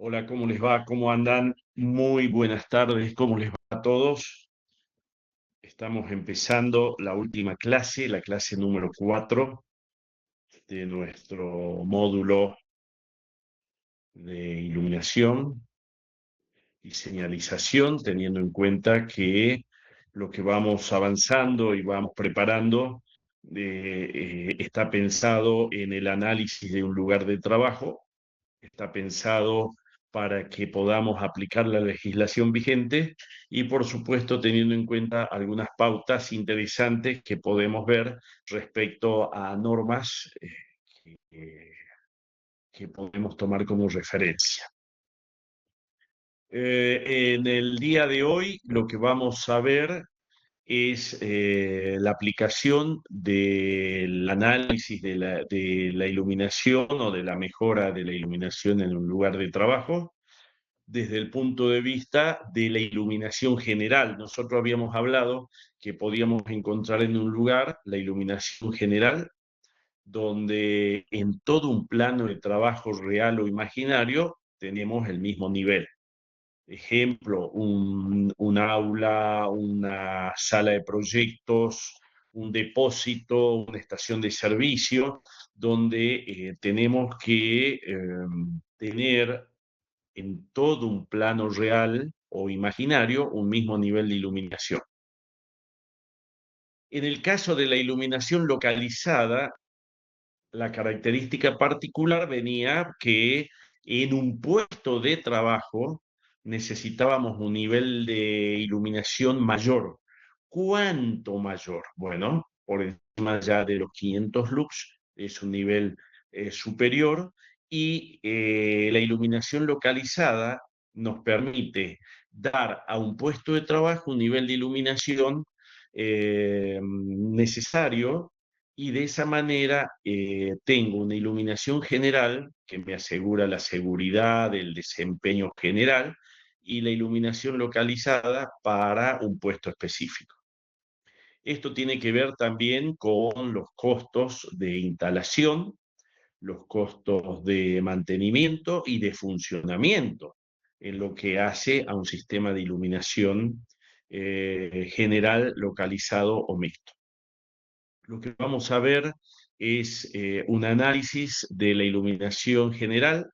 Hola, ¿cómo les va? ¿Cómo andan? Muy buenas tardes, ¿cómo les va a todos? Estamos empezando la última clase, la clase número 4 de nuestro módulo de iluminación y señalización, teniendo en cuenta que lo que vamos avanzando y vamos preparando está pensado en el análisis de un lugar de trabajo. Está pensado para que podamos aplicar la legislación vigente y, por supuesto, teniendo en cuenta algunas pautas interesantes que podemos ver respecto a normas que, que podemos tomar como referencia. En el día de hoy lo que vamos a ver es la aplicación del análisis de la iluminación o de la mejora de la iluminación en un lugar de trabajo desde el punto de vista de la iluminación general. Nosotros habíamos hablado que podíamos encontrar en un lugar la iluminación general, donde en todo un plano de trabajo real o imaginario tenemos el mismo nivel. Ejemplo, un aula, una sala de proyectos, un depósito, una estación de servicio, donde tenemos que tener en todo un plano real o imaginario un mismo nivel de iluminación. En el caso de la iluminación localizada, la característica particular venía que en un puesto de trabajo necesitábamos un nivel de iluminación mayor. ¿Cuánto mayor? Bueno, por encima ya de los 500 lux es un nivel superior y la iluminación localizada nos permite dar a un puesto de trabajo un nivel de iluminación necesario y de esa manera tengo una iluminación general que me asegura la seguridad, el desempeño general y la iluminación localizada para un puesto específico. Esto tiene que ver también con los costos de instalación, los costos de mantenimiento y de funcionamiento en lo que hace a un sistema de iluminación general, localizado o mixto. Lo que vamos a ver es un análisis de la iluminación general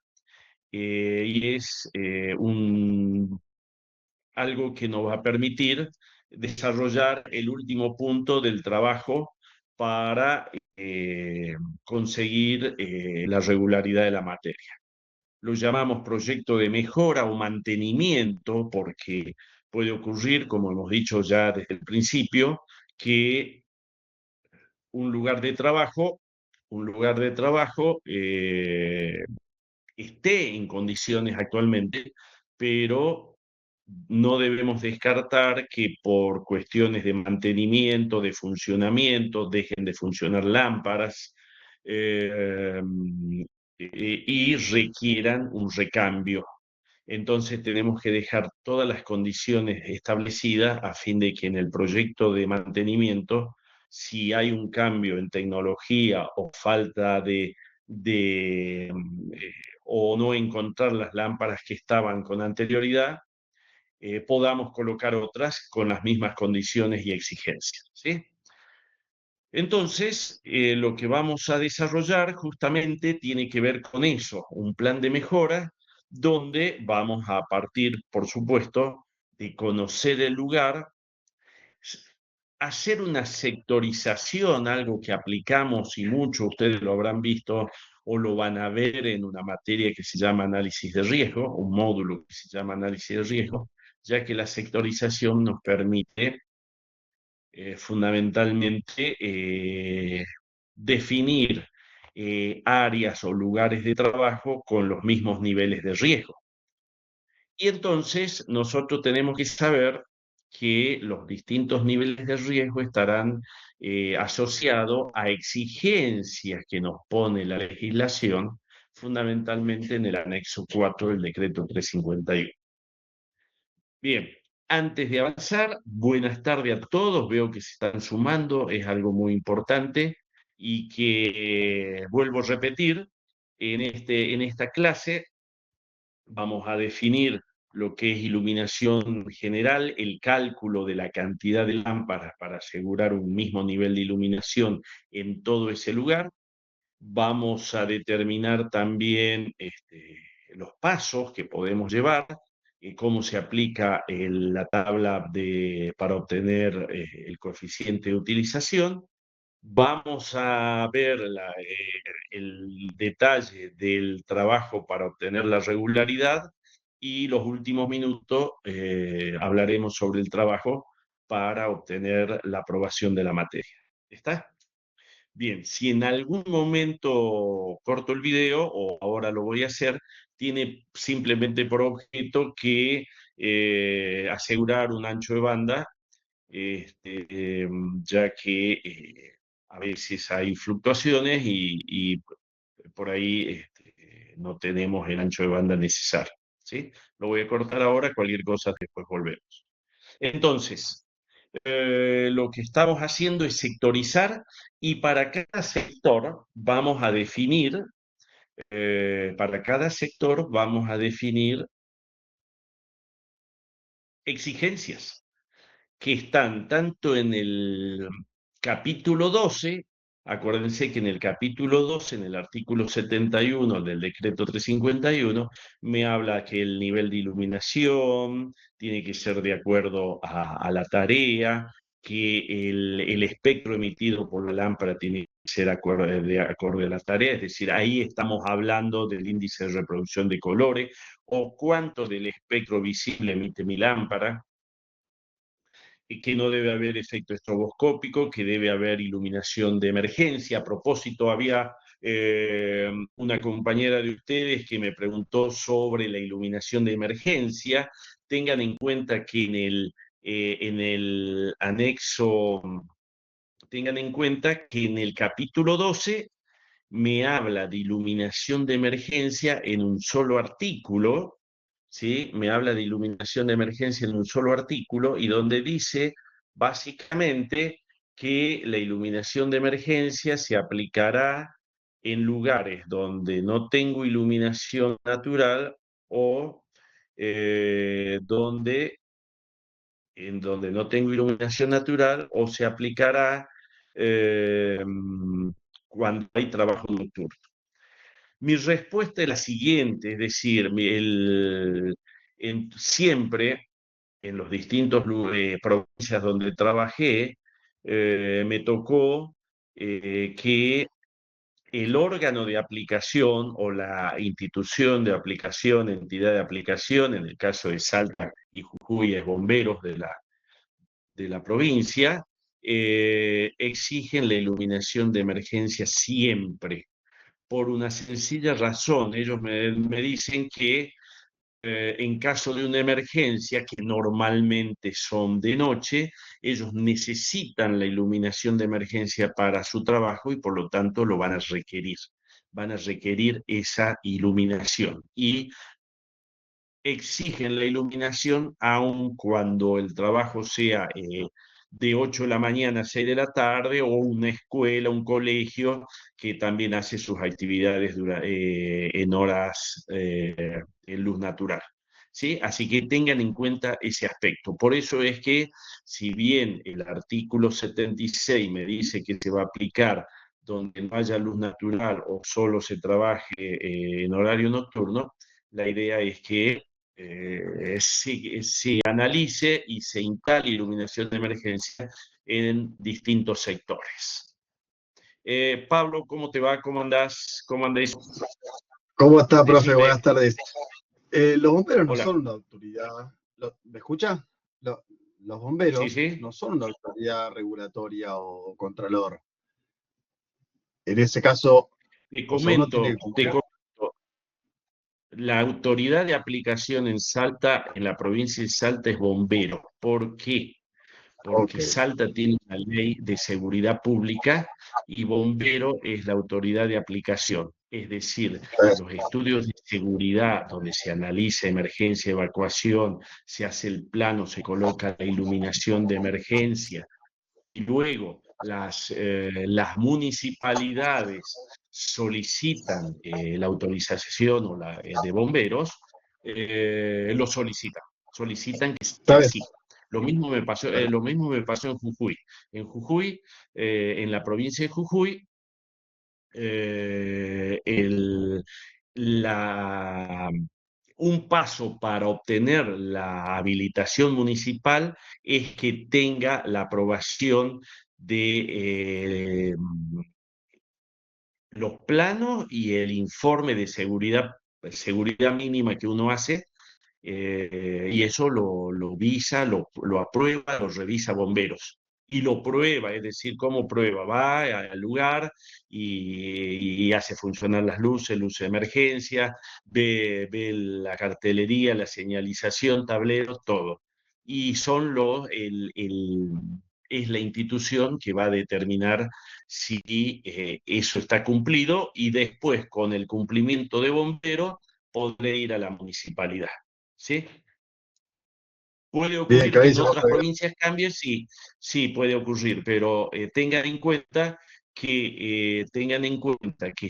y es algo que nos va a permitir desarrollar el último punto del trabajo para conseguir la regularidad de la materia. Lo llamamos proyecto de mejora o mantenimiento porque puede ocurrir, como hemos dicho ya desde el principio, que un lugar de trabajo, un lugar de trabajo esté en condiciones actualmente, pero no debemos descartar que por cuestiones de mantenimiento, de funcionamiento, dejen de funcionar lámparas eh, y requieran un recambio. Entonces tenemos que dejar todas las condiciones establecidas a fin de que en el proyecto de mantenimiento, si hay un cambio en tecnología o falta de o no encontrar las lámparas que estaban con anterioridad, podamos colocar otras con las mismas condiciones y exigencias, ¿sí? Entonces, lo que vamos a desarrollar justamente tiene que ver con eso, un plan de mejora donde vamos a partir, por supuesto, de conocer el lugar, hacer una sectorización, algo que aplicamos y muchos ustedes lo habrán visto o lo van a ver en una materia que se llama análisis de riesgo, un módulo que se llama análisis de riesgo, ya que la sectorización nos permite fundamentalmente definir áreas o lugares de trabajo con los mismos niveles de riesgo. Y entonces nosotros tenemos que saber que los distintos niveles de riesgo estarán asociados a exigencias que nos pone la legislación, fundamentalmente en el anexo 4 del decreto 351. Bien, antes de avanzar, buenas tardes a todos. Veo que se están sumando, es algo muy importante y que vuelvo a repetir en esta clase vamos a definir lo que es iluminación general, el cálculo de la cantidad de lámparas para asegurar un mismo nivel de iluminación en todo ese lugar. Vamos a determinar también los pasos que podemos llevar, cómo se aplica la tabla para obtener el coeficiente de utilización. Vamos a ver el detalle del trabajo para obtener la regularidad y los últimos minutos hablaremos sobre el trabajo para obtener la aprobación de la materia. ¿Está? Bien, si en algún momento corto el video, o ahora lo voy a hacer, tiene simplemente por objeto que asegurar un ancho de banda, ya que a veces hay fluctuaciones y por ahí no tenemos el ancho de banda necesario. ¿Sí? Lo voy a cortar ahora, cualquier cosa después volvemos. Entonces, lo que estamos haciendo es sectorizar y para cada sector vamos a definir, exigencias que están tanto en el capítulo 12. Acuérdense que en el capítulo 12, en el artículo 71 del decreto 351, me habla que el nivel de iluminación tiene que ser de acuerdo a la tarea, que el espectro emitido por la lámpara tiene que ser de acuerdo a la tarea, es decir, ahí estamos hablando del índice de reproducción de colores o cuánto del espectro visible emite mi lámpara, que no debe haber efecto estroboscópico, que debe haber iluminación de emergencia. A propósito, había una compañera de ustedes que me preguntó sobre la iluminación de emergencia. Tengan en cuenta que en el anexo, tengan en cuenta que en el capítulo 12 me habla de iluminación de emergencia en un solo artículo, ¿sí? Me habla de iluminación de emergencia en un solo artículo y donde dice básicamente que la iluminación de emergencia se aplicará en lugares donde no tengo iluminación natural o en donde no tengo iluminación natural o se aplicará eh, cuando hay trabajo nocturno. Mi respuesta es la siguiente, es decir, siempre en los distintos provincias donde trabajé, me tocó que el órgano de aplicación o la institución de aplicación, entidad de aplicación, en el caso de Salta y Jujuy es bomberos de la provincia, exigen la iluminación de emergencia siempre por una sencilla razón. Ellos me dicen que en caso de una emergencia, que normalmente son de noche, ellos necesitan la iluminación de emergencia para su trabajo y por lo tanto lo van a requerir. Van a requerir esa iluminación. Y exigen la iluminación aun cuando el trabajo sea de 8 de la mañana a 6 de la tarde o una escuela, un colegio que también hace sus actividades en horas en luz natural. ¿Sí? Así que tengan en cuenta ese aspecto. Por eso es que, si bien el artículo 76 me dice que se va a aplicar donde no haya luz natural o solo se trabaje en horario nocturno, la idea es que se analice y se instale iluminación de emergencia en distintos sectores. Pablo, ¿cómo te va? ¿Cómo andás? ¿Cómo andás? ¿Cómo está, profe? Decime. Buenas tardes. Los bomberos no Hola. son una autoridad. ¿Me escucha? Los Sí, bomberos sí. no son una autoridad regulatoria o contralor. En ese caso, Te o sea, uno tiene que comento, te cumplir. comento. La autoridad de aplicación en Salta, en la provincia de Salta, es bombero. ¿Por qué? Ok. Porque Salta tiene una ley de seguridad pública y bombero es la autoridad de aplicación. Es decir, los estudios de seguridad donde se analiza emergencia, evacuación, se hace el plano, se coloca la iluminación de emergencia y luego las municipalidades solicitan la autorización de bomberos, lo solicitan. Solicitan que sea ¿Sabes? así. Lo mismo me pasó en Jujuy. En Jujuy, en la provincia de Jujuy, eh, el, la, un paso para obtener la habilitación municipal es que tenga la aprobación de los planos y el informe de seguridad mínima que uno hace, y eso lo visa, lo aprueba, lo revisa bomberos. Y lo prueba, es decir, ¿cómo prueba? Va al lugar y hace funcionar las luces, luces de emergencia, ve la cartelería, la señalización, tableros, todo. Y son es la institución que va a determinar si eso está cumplido y después, con el cumplimiento de bomberos, podré ir a la municipalidad. ¿Sí? Puede Bien, ocurrir que en clarísimo, otras Javier. provincias cambie, sí, sí puede ocurrir, pero tengan en cuenta que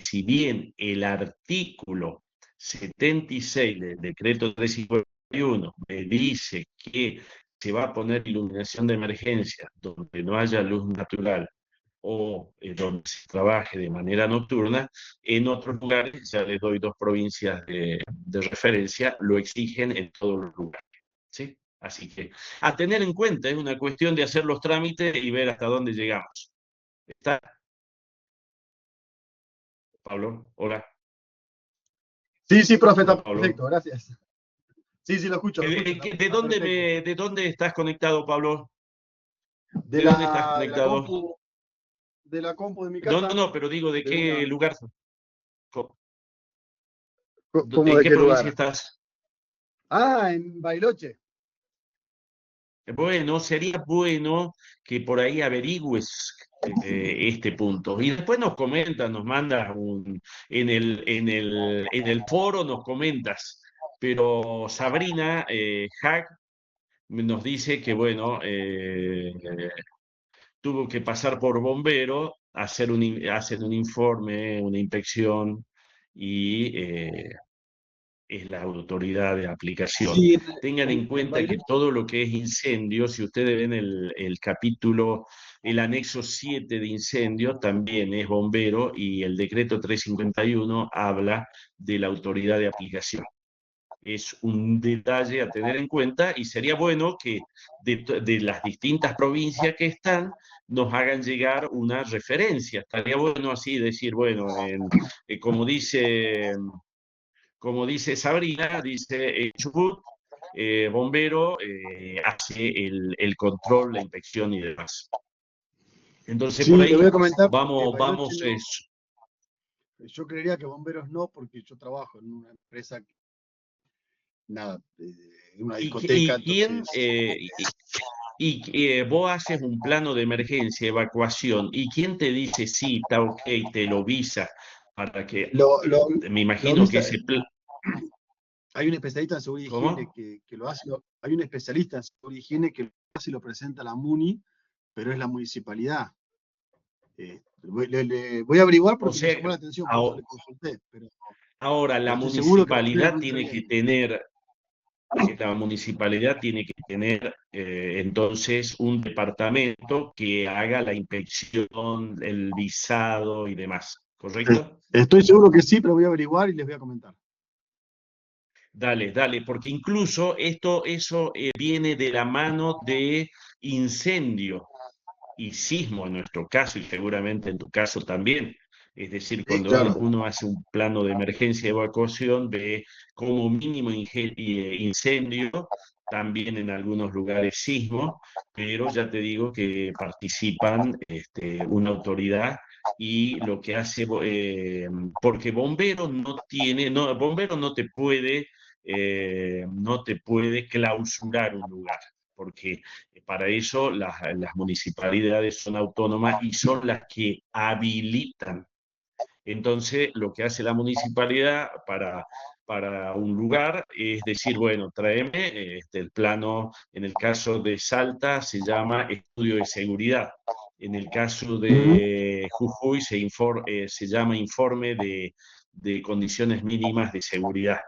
si bien el artículo 76 del decreto 351 me dice que se va a poner iluminación de emergencia donde no haya luz natural o donde se trabaje de manera nocturna, en otros lugares, ya les doy dos provincias de referencia, lo exigen en todos los lugares. ¿Sí? Así que a tener en cuenta, es una cuestión de hacer los trámites y ver hasta dónde llegamos. ¿Está, Pablo? Hola, Sí, sí, profe, hola, está Pablo. perfecto, gracias. Sí, sí, lo escucho, está perfecto. De dónde estás conectado, Pablo? De ¿De dónde estás la, de la conectado? compu, de la compu de mi No, no, casa, no, pero digo, ¿de de qué una, lugar? ¿cómo ¿En de qué qué provincia lugar? estás? Ah, en Bariloche. Bueno, sería bueno que por ahí averigües este punto. Y después nos comentas, nos mandas en el foro nos comentas. Pero Sabrina Hack nos dice que, bueno, tuvo que pasar por bombero, hacer un informe, una inspección, y es la autoridad de aplicación. Sí, Tengan en en cuenta que Bariloche. todo lo que es incendio, si ustedes ven el capítulo, el anexo 7 de incendio, también es bombero, y el decreto 351 habla de la autoridad de aplicación. Es un detalle a tener en cuenta y sería bueno que de las distintas provincias que están nos hagan llegar una referencia. Estaría bueno así decir, bueno, eh, como dice como dice Sabrina, dice Chubut, bombero, hace el control, la inspección y demás. Entonces, por Sí, le voy ahí a comentar porque Bariloche vamos, no. Yo creería que bomberos no, porque yo trabajo en una empresa, nada, en una discoteca, y quién, entonces. vos haces un plano de emergencia, evacuación, y quién te dice, sí, está ok, te lo visa, para que, Lo, lo, me lo imagino que avisa, ese plan, hay un especialista en seguridad y higiene ¿cómo? que lo hace, hay un especialista en seguridad y higiene que lo hace y lo presenta a la MUNI, pero es la municipalidad. Voy a averiguar O porque me sea, llamó la atención, por eso ahora, le consulté, ahora la estoy seguro que municipalidad lo hizo tiene bien. que tener la municipalidad tiene que tener entonces un departamento que haga la inspección, el visado y demás, ¿correcto? Estoy seguro que sí, pero voy a averiguar y les voy a comentar. Dale, dale, porque incluso eso viene de la mano de incendio y sismo en nuestro caso y seguramente en tu caso también. Es decir, Sí, cuando claro. uno hace un plano de emergencia de evacuación, ve como mínimo incendio, también en algunos lugares sismo, pero ya te digo que participan una autoridad y lo que hace, porque bombero no tiene, no, bombero no te puede clausurar un lugar, porque para eso las municipalidades son autónomas y son las que habilitan. Entonces, lo que hace la municipalidad para un lugar es decir, bueno, tráeme el plano, en el caso de Salta se llama estudio de seguridad, en el caso Ujú. de Jujuy se llama informe de condiciones mínimas de seguridad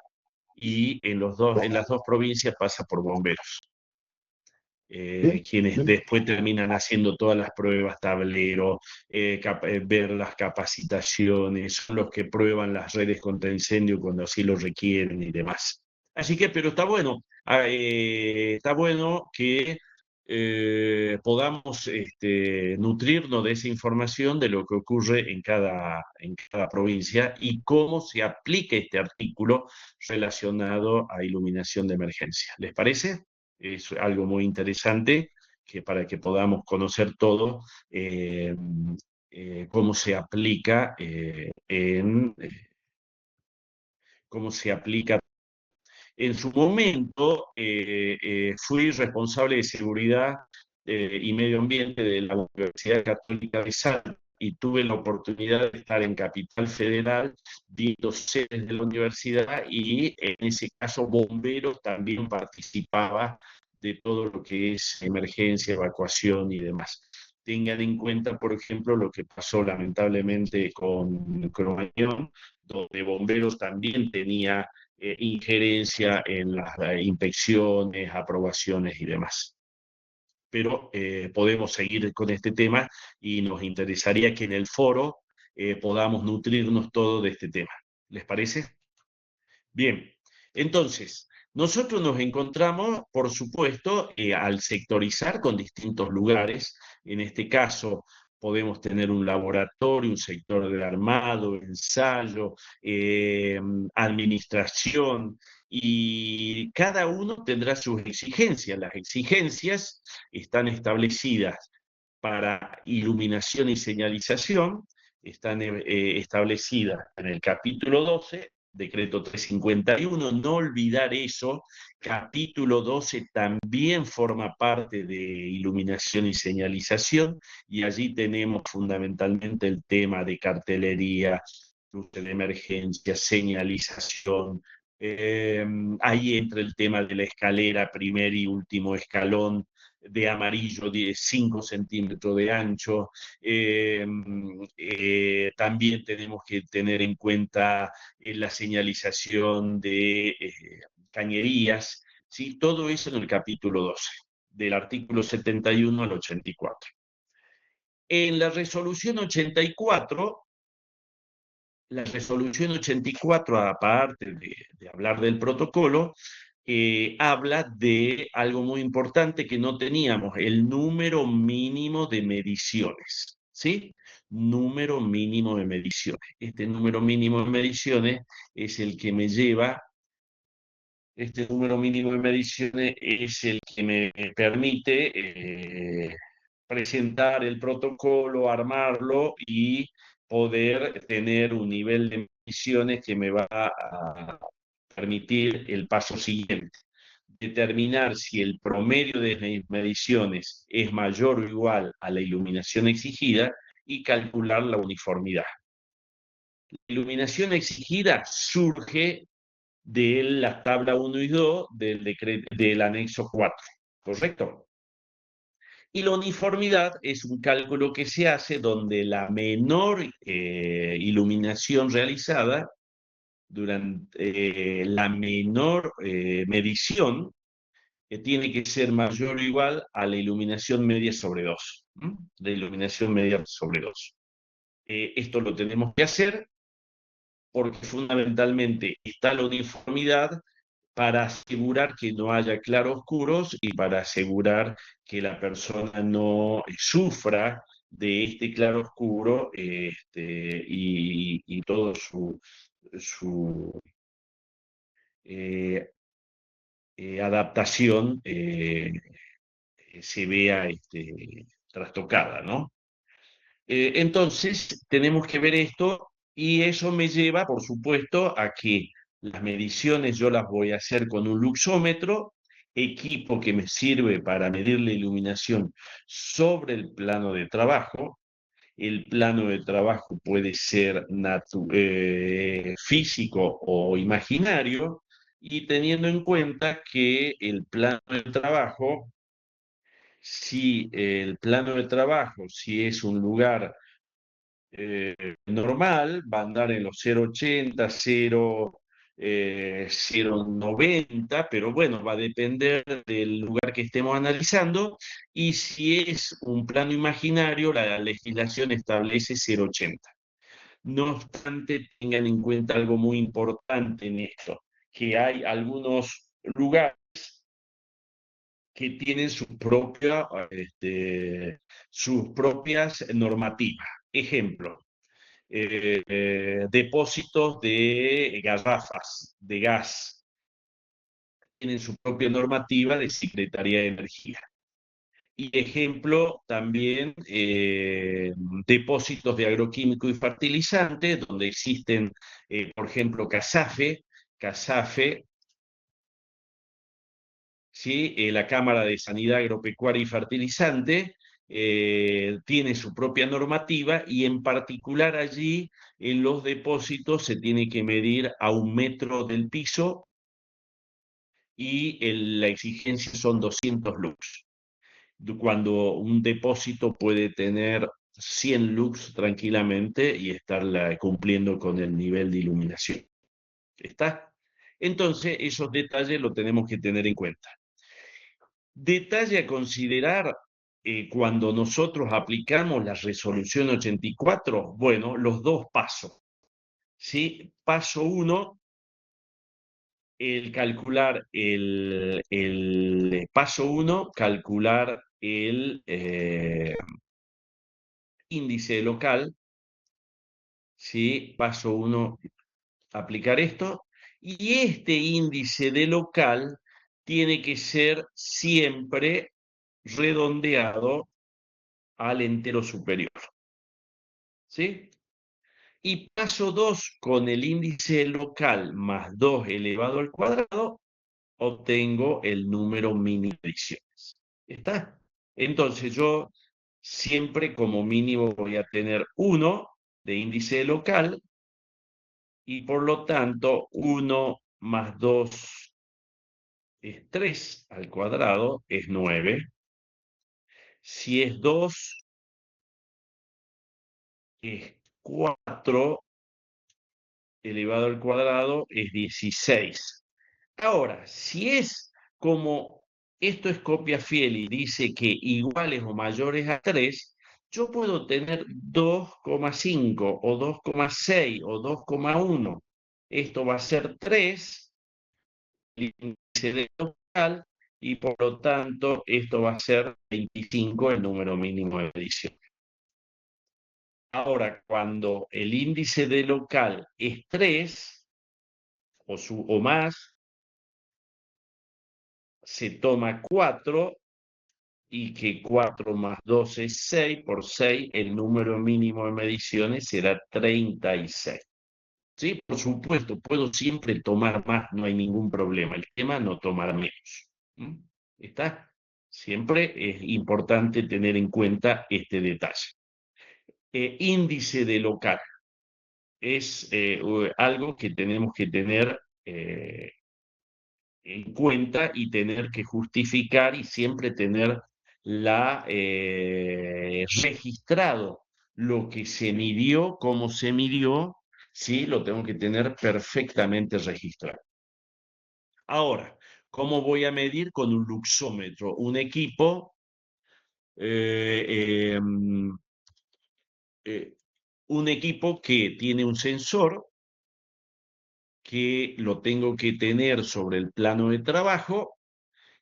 y en las dos provincias pasa por bomberos, Bien, quienes bien. después terminan haciendo todas las pruebas, tablero, ver las capacitaciones, son los que prueban las redes contra incendio cuando así lo requieren y demás. Así que, pero está bueno que podamos nutrirnos de esa información de lo que ocurre en cada provincia y cómo se aplica este artículo relacionado a iluminación de emergencia. ¿Les parece? Es algo muy interesante que para que podamos conocer todo cómo se aplica cómo se aplica. En su momento fui responsable de seguridad y medio ambiente de la Universidad Católica de Salta y tuve la oportunidad de estar en Capital Federal viendo sedes de la universidad y en ese caso bomberos también participaba de todo lo que es emergencia, evacuación y demás. Tengan en cuenta, por ejemplo, lo que pasó lamentablemente con Cromañón, donde bomberos también tenía injerencia en las inspecciones, aprobaciones y demás. Pero podemos seguir con este tema y nos interesaría que en el foro podamos nutrirnos todo de este tema. ¿Les parece? Bien, entonces, nosotros nos encontramos, por supuesto, al sectorizar con distintos lugares. En este caso, podemos tener un laboratorio, un sector de armado, ensayo, administración, y cada uno tendrá sus exigencias. Las exigencias están establecidas para iluminación y señalización, están establecidas en el capítulo 12, decreto 351, no olvidar eso. Capítulo 12 también forma parte de iluminación y señalización, y allí tenemos fundamentalmente el tema de cartelería, luces de emergencia, señalización. Eh, Ahí entra el tema de la escalera, primer y último escalón, de amarillo, 5 centímetros de ancho. Eh, También tenemos que tener en cuenta la señalización de cañerías, ¿sí? Todo eso en el capítulo 12, del artículo 71 al 84. En la resolución 84, la resolución 84, aparte de hablar del protocolo, habla de algo muy importante que no teníamos, el número mínimo de mediciones, ¿sí? Número mínimo de mediciones. Este número mínimo de mediciones es el que me lleva, este número mínimo de mediciones es el que me permite presentar el protocolo, armarlo y poder tener un nivel de mediciones que me va a permitir el paso siguiente: determinar si el promedio de mediciones es mayor o igual a la iluminación exigida y calcular la uniformidad. La iluminación exigida surge de la tabla 1 y 2 del anexo 4, ¿correcto? Y la uniformidad es un cálculo que se hace donde la menor iluminación realizada durante la menor medición tiene que ser mayor o igual a la iluminación media sobre 2. La iluminación media sobre 2. Esto lo tenemos que hacer porque fundamentalmente está la uniformidad para asegurar que no haya claroscuros y para asegurar que la persona no sufra de este claroscuro y todo su eh, adaptación se vea trastocada, ¿no? Entonces, tenemos que ver esto y eso me lleva, por supuesto, a que las mediciones yo las voy a hacer con un luxómetro, equipo que me sirve para medir la iluminación sobre el plano de trabajo. El plano de trabajo puede ser físico o imaginario, y teniendo en cuenta que el plano de trabajo, si el plano de trabajo, si es un lugar normal, va a andar en los 0,80, 0, 0,90, pero bueno, va a depender del lugar que estemos analizando, y si es un plano imaginario, la legislación establece 0,80. No obstante, tengan en cuenta algo muy importante en esto, que hay algunos lugares que tienen sus propias normativas. Ejemplo, depósitos de garrafas de gas tienen su propia normativa de Secretaría de Energía. Y ejemplo, también depósitos de agroquímico y fertilizante, donde existen, por ejemplo, CASAFE, ¿sí? La Cámara de Sanidad Agropecuaria y Fertilizante tiene su propia normativa, y en particular allí en los depósitos se tiene que medir a 1 metro del piso, y la exigencia son 200 lux. Cuando un depósito puede tener 100 lux tranquilamente y estar cumpliendo con el nivel de iluminación. ¿Está? Entonces, esos detalles los tenemos que tener en cuenta. Detalle a considerar cuando nosotros aplicamos la resolución 84, bueno, los dos pasos. ¿Sí? Paso 1, calcular el índice local. ¿Sí? Paso 1, aplicar esto. Y este índice de local tiene que ser siempre redondeado al entero superior. ¿Sí? Y paso 2, con el índice local más 2 elevado al cuadrado, obtengo el número mínimo de ediciones. ¿Está? Entonces yo siempre como mínimo voy a tener 1 de índice local, y por lo tanto 1 más 2 es 3 al cuadrado, es 9. Si es 2, es 4 elevado al cuadrado, es 16. Ahora, si es como esto es copia fiel y dice que iguales o mayores a 3, yo puedo tener 2,5 o 2,6 o 2,1. Esto va a ser 3, el índice de local, y por lo tanto esto va a ser 25, el número mínimo de edición. Ahora, cuando el índice de local es 3 o más, se toma 4, y que 4 más 2 es 6, por 6 el número mínimo de mediciones será 36. Sí, por supuesto, puedo siempre tomar más, no hay ningún problema. El tema es no tomar menos. ¿Mm? ¿Está? Siempre es importante tener en cuenta este detalle. Índice de local es algo que tenemos que tener en cuenta y tener que justificar, y siempre tener registrado lo que se midió, cómo se midió. Sí, lo tengo que tener perfectamente registrado. Ahora, ¿cómo voy a medir? Con un luxómetro, un equipo eh, em, eh, un equipo que tiene un sensor, que lo tengo que tener sobre el plano de trabajo,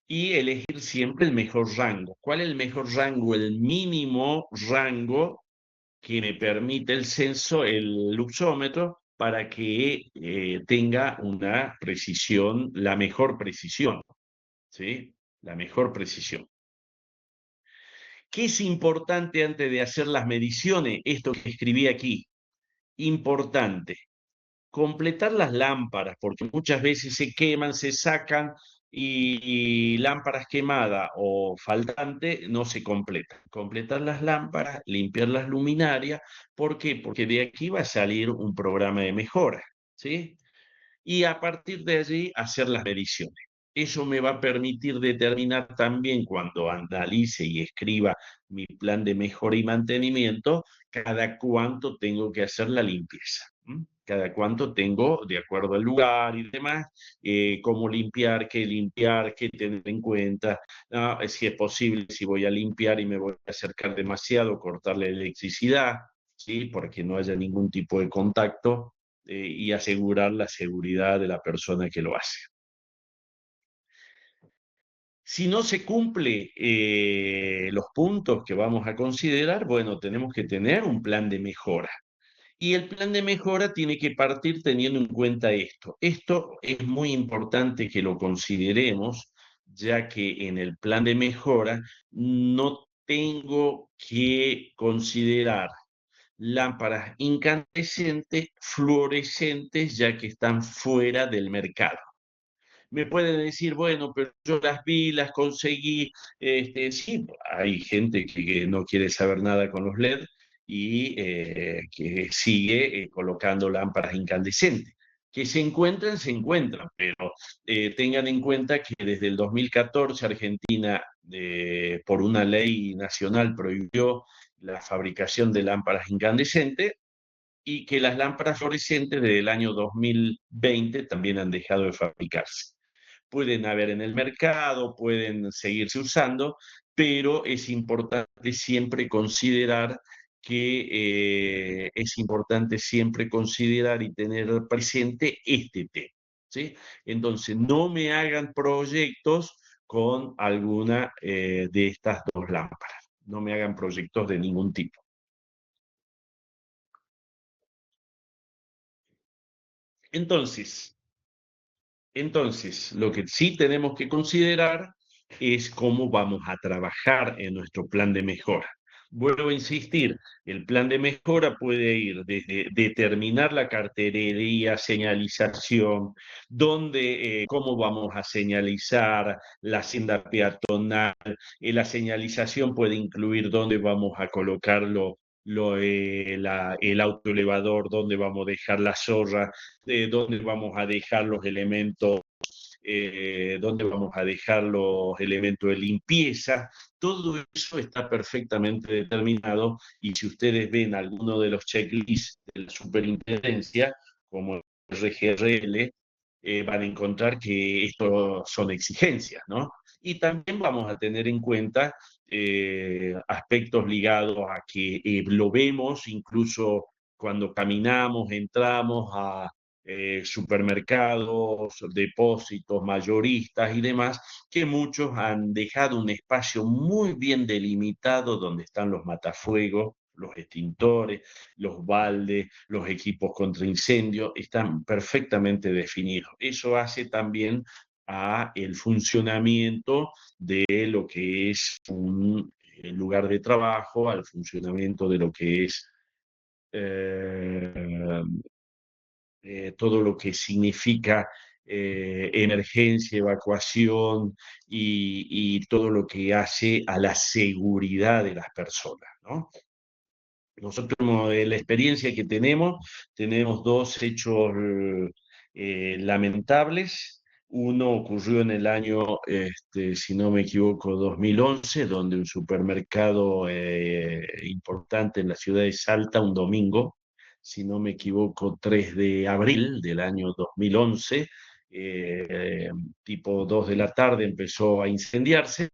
y elegir siempre el mejor rango. ¿Cuál es el mejor rango? El mínimo rango que me permite el luxómetro, para que tenga una precisión, la mejor precisión, ¿sí? La mejor precisión. ¿Qué es importante antes de hacer las mediciones? Esto que escribí aquí. Importante. Completar las lámparas, porque muchas veces se queman, se sacan, y lámparas quemadas o faltante no se completan. Completar las lámparas, limpiar las luminarias. ¿Por qué? Porque de aquí va a salir un programa de mejora, ¿sí? Y a partir de allí hacer las mediciones. Eso me va a permitir determinar también, cuando analice y escriba mi plan de mejora y mantenimiento, cada cuánto tengo que hacer la limpieza. cada cuánto tengo, de acuerdo al lugar y demás, cómo limpiar, qué tener en cuenta, ¿no? Si es posible, si voy a limpiar y me voy a acercar demasiado, cortar la electricidad, ¿sí? Porque no haya ningún tipo de contacto, y asegurar la seguridad de la persona que lo hace. Si no se cumple los puntos que vamos a considerar, bueno, tenemos que tener un plan de mejora. Y el plan de mejora tiene que partir teniendo en cuenta esto. Esto es muy importante que lo consideremos, ya que en el plan de mejora no tengo que considerar lámparas incandescentes, fluorescentes, ya que están fuera del mercado. Me pueden decir, bueno, pero yo las vi, las conseguí. Sí, hay gente que no quiere saber nada con los LED y que sigue colocando lámparas incandescentes. Que se encuentran, pero tengan en cuenta que desde el 2014 Argentina, por una ley nacional, prohibió la fabricación de lámparas incandescentes y que las lámparas fluorescentes desde el año 2020 también han dejado de fabricarse. Pueden haber en el mercado, pueden seguirse usando, pero es importante siempre considerar es importante siempre considerar y tener presente este tema, ¿sí? Entonces, no me hagan proyectos con alguna de estas dos lámparas, no me hagan proyectos de ningún tipo. Entonces, lo que sí tenemos que considerar es cómo vamos a trabajar en nuestro plan de mejora. Vuelvo a insistir, el plan de mejora puede ir desde determinar la cartelería, señalización, cómo vamos a señalizar la senda peatonal. La señalización puede incluir dónde vamos a colocarlo el autoelevador, dónde vamos a dejar la zorra, dónde vamos a dejar los elementos, dónde vamos a dejar los elementos de limpieza. Todo eso está perfectamente determinado y si ustedes ven alguno de los checklists de la superintendencia, como el RGRL, van a encontrar que esto son exigencias, ¿no? Y también vamos a tener en cuenta aspectos ligados a que lo vemos incluso cuando caminamos, entramos a supermercados, depósitos, mayoristas y demás, que muchos han dejado un espacio muy bien delimitado donde están los matafuegos, los extintores, los baldes, los equipos contra incendio, están perfectamente definidos. Eso hace también a el funcionamiento de lo que es un lugar de trabajo, al funcionamiento de lo que es eh, todo lo que significa emergencia, evacuación y todo lo que hace a la seguridad de las personas, ¿no? Nosotros, de la experiencia que tenemos dos hechos lamentables. Uno ocurrió en el año, si no me equivoco, 2011, donde un supermercado importante en la ciudad de Salta, un domingo, si no me equivoco, 3 de abril del año 2011, eh, tipo 2 de la tarde empezó a incendiarse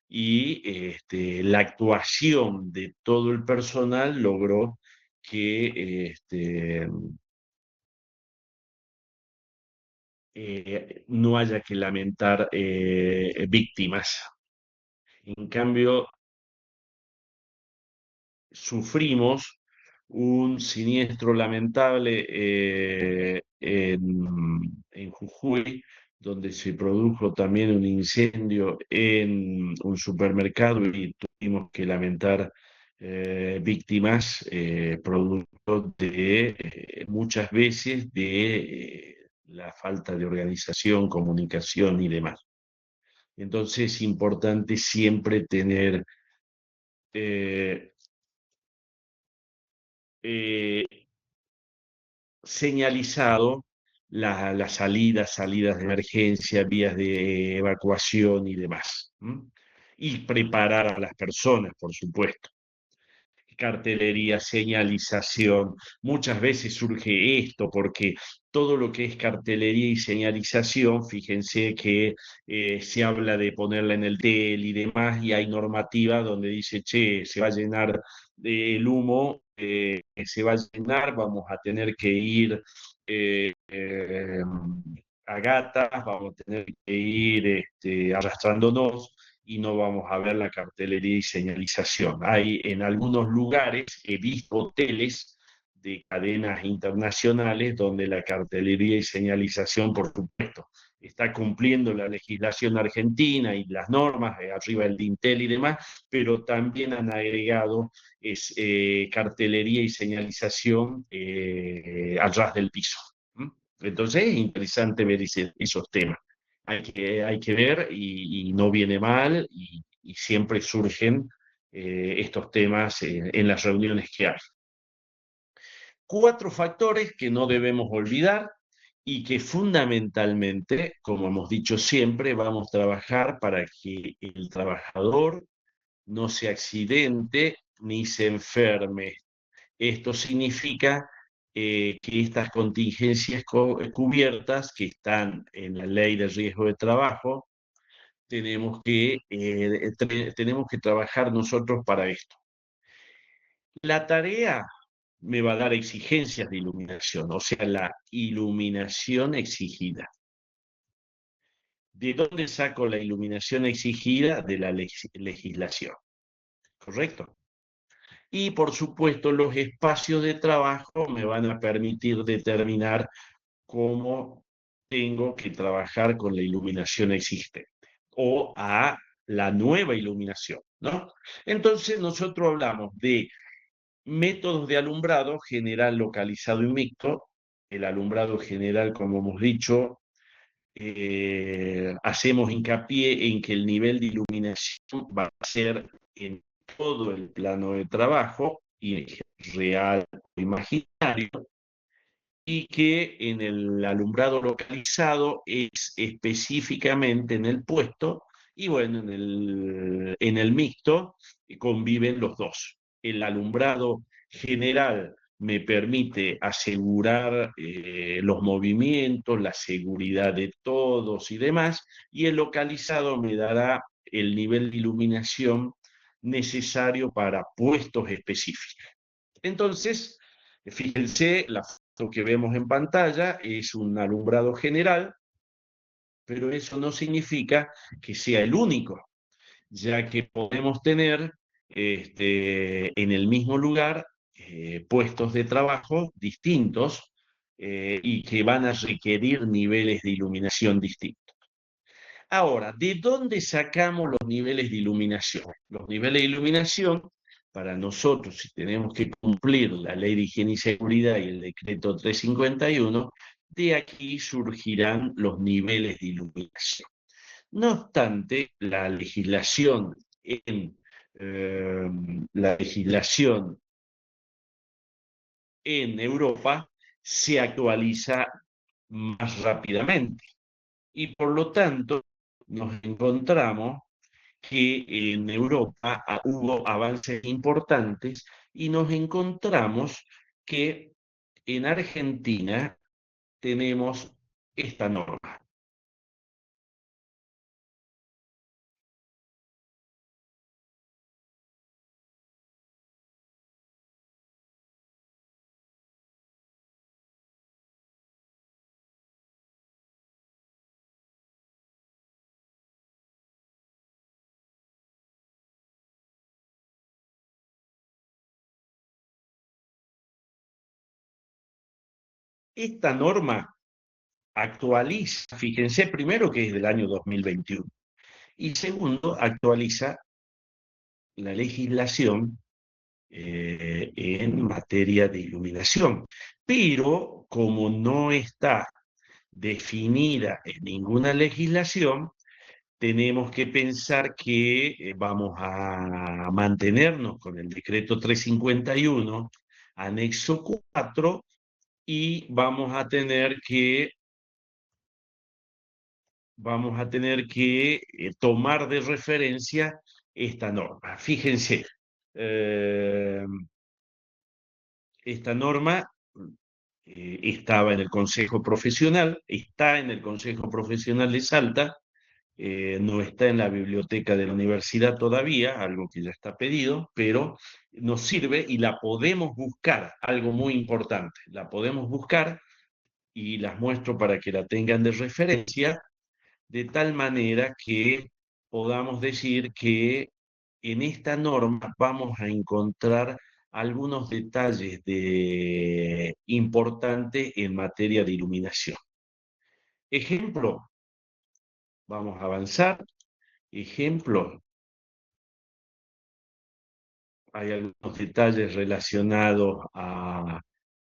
y la actuación de todo el personal logró que no haya que lamentar víctimas. En cambio, sufrimos un siniestro lamentable en Jujuy, donde se produjo también un incendio en un supermercado y tuvimos que lamentar víctimas producto de muchas veces de la falta de organización, comunicación y demás. Entonces es importante siempre tener eh, eh, señalizado las salidas de emergencia, vías de evacuación y demás. ¿M? Y preparar a las personas, por supuesto. cartelería, señalización. Muchas veces surge esto porque todo lo que es cartelería y señalización, fíjense que se habla de ponerla en el tel y demás, y hay normativa donde dice, che, se va a llenar el humo, se va a llenar, vamos a tener que ir a gatas, vamos a tener que ir arrastrándonos y no vamos a ver la cartelería y señalización. Hay en algunos lugares, he visto hoteles de cadenas internacionales donde la cartelería y señalización, por supuesto, está cumpliendo la legislación argentina y las normas, arriba el dintel y demás, pero también han agregado cartelería y señalización al ras del piso. ¿Mm? Entonces es interesante ver esos temas. Hay que ver y no viene mal y siempre surgen estos temas en las reuniones que hay. Cuatro factores que no debemos olvidar y que fundamentalmente, como hemos dicho siempre, vamos a trabajar para que el trabajador no se accidente ni se enferme. Esto significa que estas contingencias cubiertas que están en la ley de riesgo de trabajo, tenemos que trabajar nosotros para esto. La tarea me va a dar exigencias de iluminación, o sea, la iluminación exigida. ¿De dónde saco la iluminación exigida? De la legislación, ¿correcto? Y por supuesto, los espacios de trabajo me van a permitir determinar cómo tengo que trabajar con la iluminación existente o a la nueva iluminación, ¿no? Entonces nosotros hablamos de métodos de alumbrado general, localizado y mixto. El alumbrado general, como hemos dicho, hacemos hincapié en que el nivel de iluminación va a ser en todo el plano de trabajo, y real o imaginario, y que en el alumbrado localizado es específicamente en el puesto, y bueno, en el mixto conviven los dos. El alumbrado general me permite asegurar los movimientos, la seguridad de todos y demás, y el localizado me dará el nivel de iluminación necesario para puestos específicos. Entonces, fíjense, la foto que vemos en pantalla es un alumbrado general, pero eso no significa que sea el único, ya que podemos tener en el mismo lugar puestos de trabajo distintos y que van a requerir niveles de iluminación distintos. Ahora, ¿de dónde sacamos los niveles de iluminación? Los niveles de iluminación, para nosotros, si tenemos que cumplir la Ley de Higiene y Seguridad y el Decreto 351, de aquí surgirán los niveles de iluminación. No obstante, eh, la legislación en Europa se actualiza más rápidamente y por lo tanto nos encontramos que en Europa hubo avances importantes y nos encontramos que en Argentina tenemos esta norma. Esta norma actualiza, fíjense primero que es del año 2021, y segundo, actualiza la legislación en materia de iluminación. Pero como no está definida en ninguna legislación, tenemos que pensar que vamos a mantenernos con el decreto 351, anexo 4, y vamos a tener que tomar de referencia esta norma. Fíjense, Eh, esta norma estaba en el Consejo Profesional, está en el Consejo Profesional de Salta, no está en la biblioteca de la universidad todavía, algo que ya está pedido, pero nos sirve y la podemos buscar, algo muy importante, la podemos buscar y las muestro para que la tengan de referencia, de tal manera que podamos decir que en esta norma vamos a encontrar algunos detalles importantes en materia de iluminación. Ejemplo, vamos a avanzar. Ejemplo, hay algunos detalles relacionados a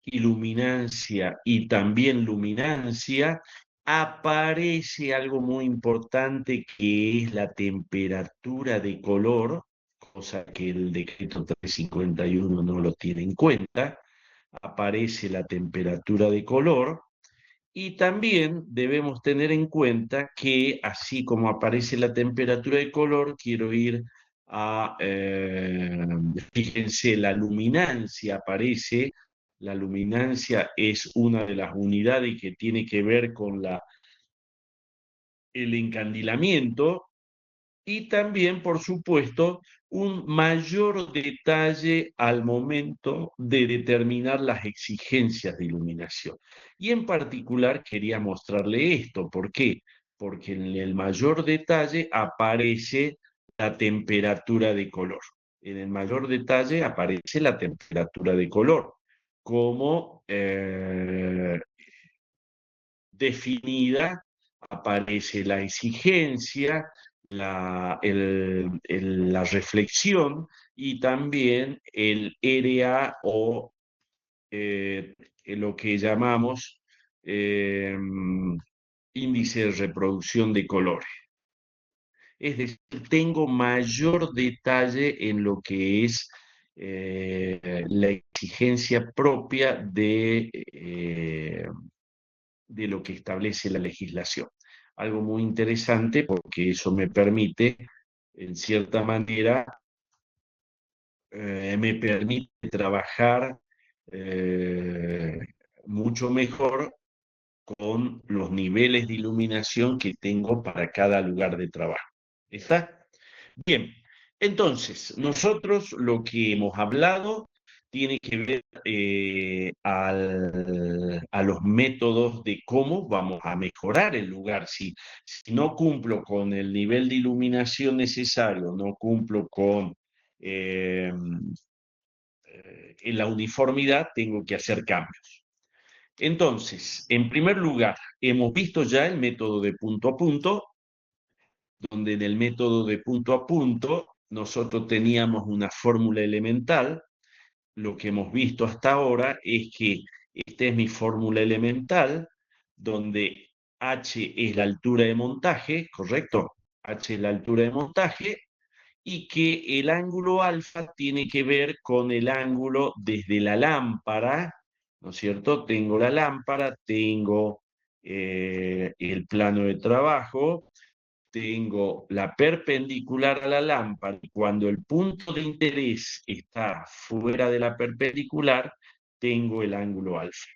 iluminancia y también luminancia. Aparece algo muy importante que es la temperatura de color, cosa que el decreto 351 no lo tiene en cuenta. Aparece la temperatura de color. Y también debemos tener en cuenta que así como aparece la temperatura de color, quiero ir a, fíjense, la luminancia aparece. La luminancia es una de las unidades que tiene que ver con el encandilamiento y también, por supuesto, un mayor detalle al momento de determinar las exigencias de iluminación. Y en particular quería mostrarle esto. ¿Por qué? Porque en el mayor detalle aparece la temperatura de color. En el mayor detalle aparece la temperatura de color como definida, aparece la exigencia, la reflexión y también el RA o lo que llamamos eh, índice de reproducción de colores. Es decir, tengo mayor detalle en lo que es la exigencia propia de lo que establece la legislación. Algo muy interesante porque eso me permite, en cierta manera, me permite trabajar eh, mucho mejor con los niveles de iluminación que tengo para cada lugar de trabajo. ¿Está? Bien, entonces, nosotros lo que hemos hablado tiene que ver a los métodos de cómo vamos a mejorar el lugar. Si no cumplo con el nivel de iluminación necesario, no cumplo con eh, la uniformidad, tengo que hacer cambios. Entonces, en primer lugar, hemos visto ya el método de punto a punto, donde en el método de punto a punto nosotros teníamos una fórmula elemental. Lo que hemos visto hasta ahora es que esta es mi fórmula elemental, donde h es la altura de montaje, ¿correcto? H es la altura de montaje, y que el ángulo alfa tiene que ver con el ángulo desde la lámpara, ¿no es cierto? Tengo la lámpara, tengo el plano de trabajo, tengo la perpendicular a la lámpara y cuando el punto de interés está fuera de la perpendicular, tengo el ángulo alfa.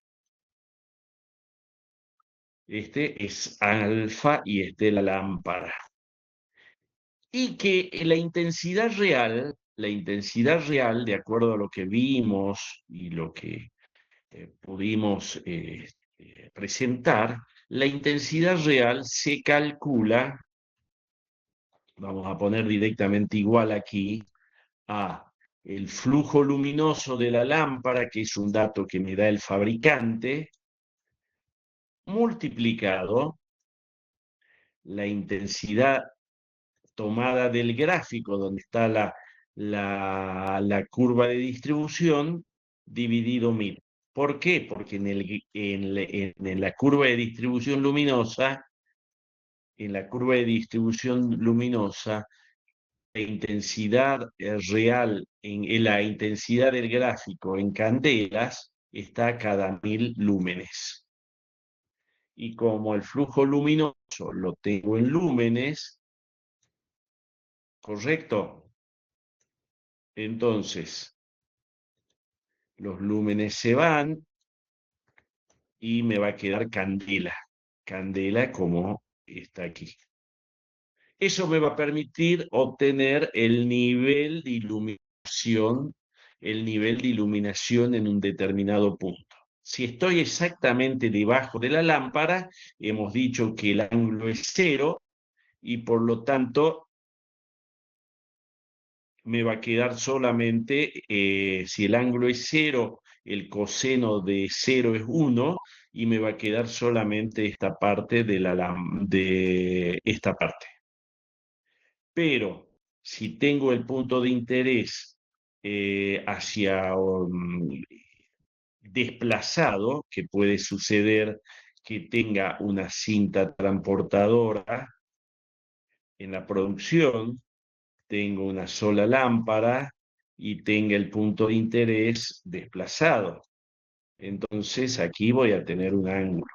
Este es alfa y este es la lámpara. Y que la intensidad real, de acuerdo a lo que vimos y lo que pudimos presentar, la intensidad real se calcula, vamos a poner directamente igual aquí, a el flujo luminoso de la lámpara, que es un dato que me da el fabricante, multiplicado la intensidad tomada del gráfico donde está la curva de distribución dividido 1000. ¿Por qué? Porque en la curva de distribución luminosa, la intensidad real, en la intensidad del gráfico en candelas está cada 1000 lúmenes. Y como el flujo luminoso lo tengo en lúmenes, ¿correcto? Entonces, los lúmenes se van y me va a quedar candela. Candela como está aquí. Eso me va a permitir obtener el nivel de iluminación en un determinado punto. Si estoy exactamente debajo de la lámpara, hemos dicho que el ángulo es cero y por lo tanto me va a quedar solamente, si el ángulo es cero, el coseno de cero es 1 y me va a quedar solamente esta parte de esta parte. Pero si tengo el punto de interés hacia desplazado, que puede suceder que tenga una cinta transportadora en la producción, tengo una sola lámpara y tenga el punto de interés desplazado. Entonces aquí voy a tener un ángulo.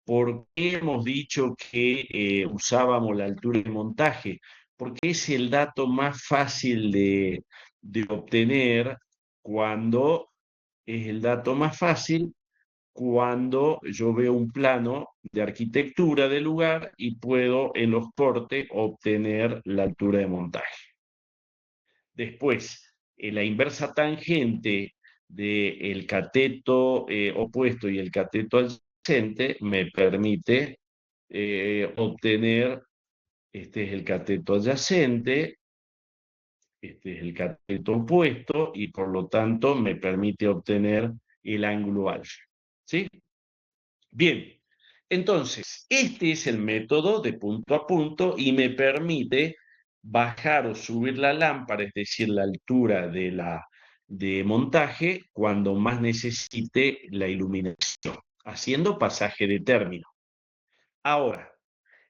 ¿Por qué hemos dicho que usábamos la altura de montaje? Porque es el dato más fácil de obtener cuando es el dato más fácil cuando yo veo un plano de arquitectura del lugar y puedo en los cortes obtener la altura de montaje. Después, la inversa tangente del cateto opuesto y el cateto adyacente me permite obtener, este es el cateto adyacente, este es el cateto opuesto y por lo tanto me permite obtener el ángulo alfa. ¿Sí? Bien, entonces, este es el método de punto a punto y me permite bajar o subir la lámpara, es decir, la altura de montaje, cuando más necesite la iluminación, haciendo pasaje de término. Ahora,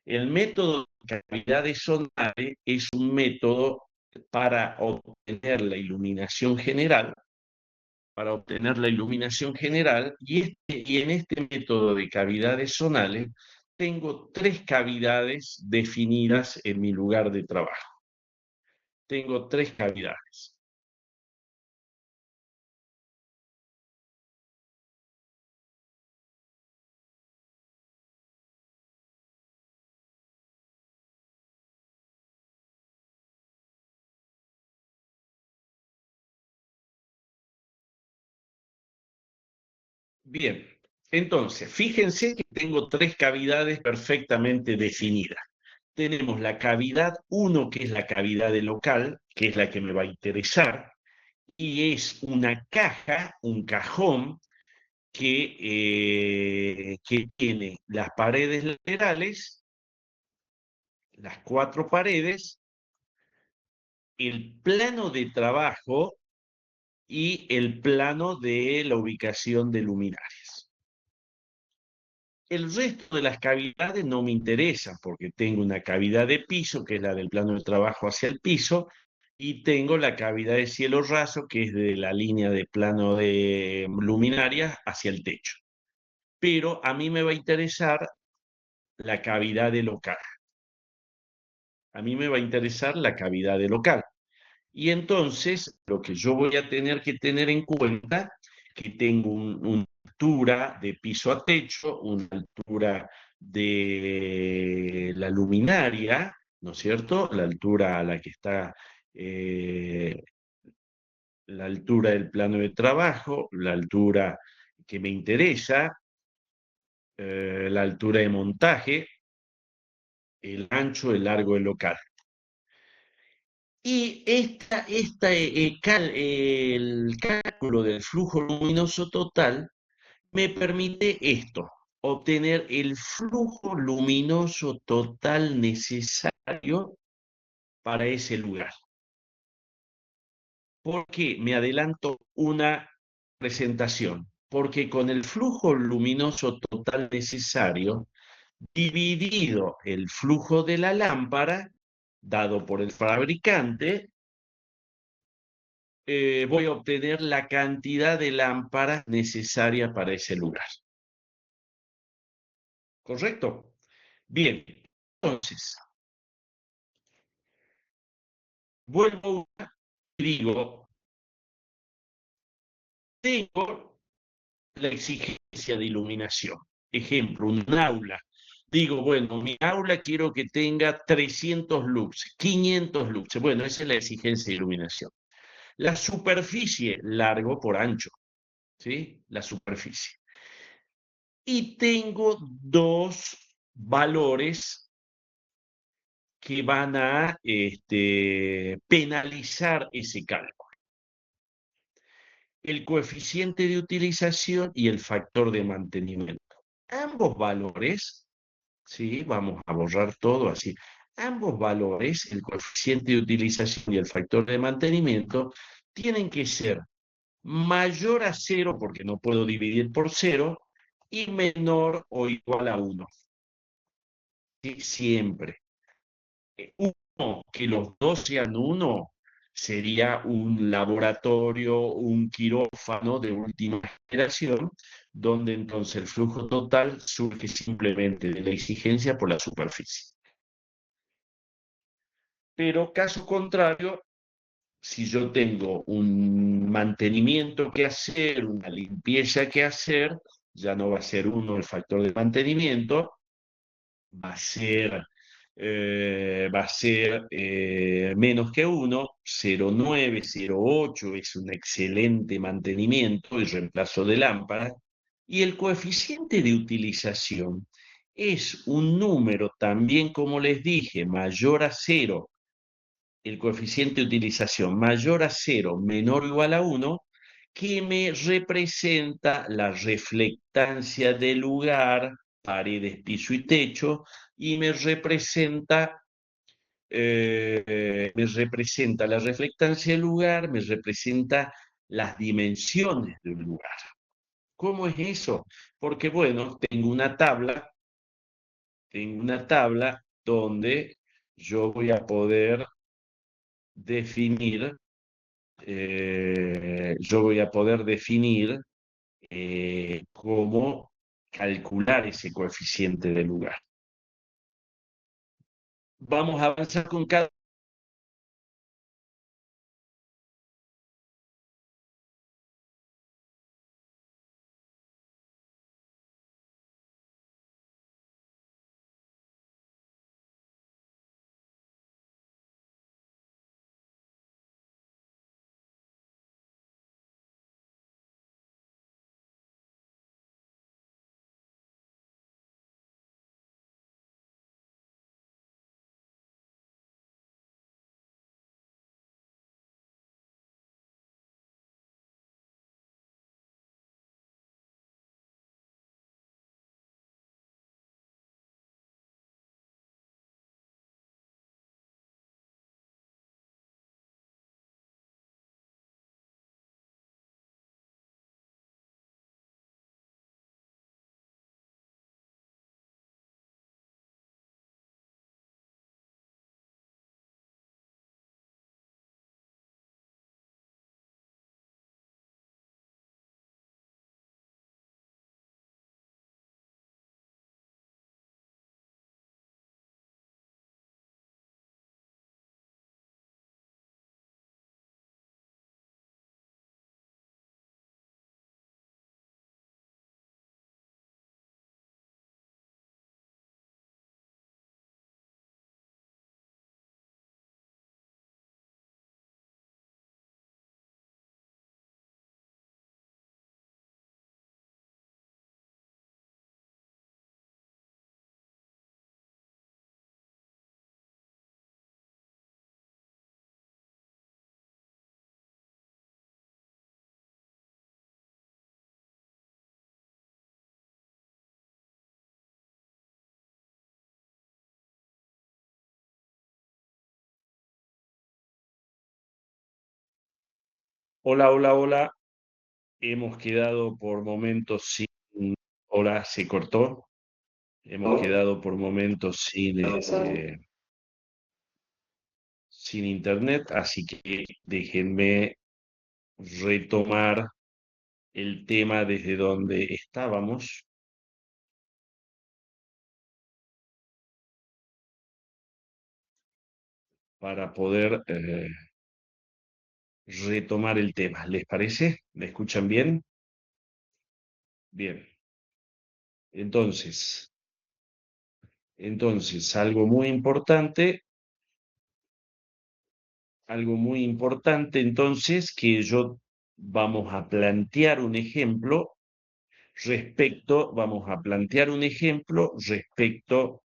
el método de cavidades zonales es un método para obtener la iluminación general, y en este método de cavidades zonales tengo tres cavidades definidas en mi lugar de trabajo. Tengo tres cavidades. Bien, entonces, fíjense que tengo tres cavidades perfectamente definidas. Tenemos la cavidad 1, que es la cavidad de local, que es la que me va a interesar, y es una caja, un cajón, que tiene las paredes laterales, las cuatro paredes, el plano de trabajo y el plano de la ubicación de luminarias. El resto de las cavidades no me interesan porque tengo una cavidad de piso, que es la del plano de trabajo hacia el piso, y tengo la cavidad de cielo raso, que es de la línea de plano de luminarias hacia el techo. Pero a mí me va a interesar la cavidad de local. A mí me va a interesar la cavidad de local. Y entonces lo que yo voy a tener que tener en cuenta, que tengo una altura de piso a techo, una altura de la luminaria, ¿no es cierto? La altura a la que está, la altura del plano de trabajo, la altura que me interesa, la altura de montaje, el ancho, el largo, el local. Y el cálculo del flujo luminoso total me permite esto, obtener el flujo luminoso total necesario para ese lugar. ¿Por qué? Me adelanto una presentación. Porque con el flujo luminoso total necesario, dividido el flujo de la lámpara, dado por el fabricante, voy a obtener la cantidad de lámparas necesaria para ese lugar. ¿Correcto? Bien, entonces, vuelvo digo, tengo la exigencia de iluminación. Ejemplo, un aula. Digo, bueno, mi aula quiero que tenga 300 lux, 500 lux. Bueno, esa es la exigencia de iluminación. La superficie, largo por ancho, ¿sí? La superficie. Y tengo dos valores que van a penalizar ese cálculo. El coeficiente de utilización y el factor de mantenimiento. Ambos valores, ¿sí? Vamos a borrar todo así. Ambos valores, el coeficiente de utilización y el factor de mantenimiento, tienen que ser mayor a cero, porque no puedo dividir por cero, y menor o igual a uno. ¿Sí? Siempre. Uno, que los dos sean uno, sería un laboratorio, un quirófano de última generación, donde entonces el flujo total surge simplemente de la exigencia por la superficie. Pero caso contrario, si yo tengo un mantenimiento que hacer, una limpieza que hacer, ya no va a ser uno el factor de mantenimiento, va a ser, menos que uno, 0,9, 0,8 es un excelente mantenimiento y reemplazo de lámpara, y el coeficiente de utilización es un número también, como les dije, mayor a cero, el coeficiente de utilización mayor a cero, menor o igual a uno, que me representa la reflectancia del lugar, paredes, piso y techo, y me representa la reflectancia del lugar, me representa las dimensiones del lugar. ¿Cómo es eso? Porque, bueno, tengo una tabla donde yo voy a poder definir, cómo calcular ese coeficiente de lugar. Vamos a avanzar con cada... Hola, hola, hola. Hemos quedado por momentos sin... Hola, se cortó. Hemos quedado por momentos sin internet, así que déjenme retomar el tema desde donde estábamos para poder retomar el tema. ¿Les parece? ¿Me escuchan bien? Bien. Entonces, entonces, algo muy importante, entonces, que yo vamos a plantear un ejemplo vamos a plantear un ejemplo respecto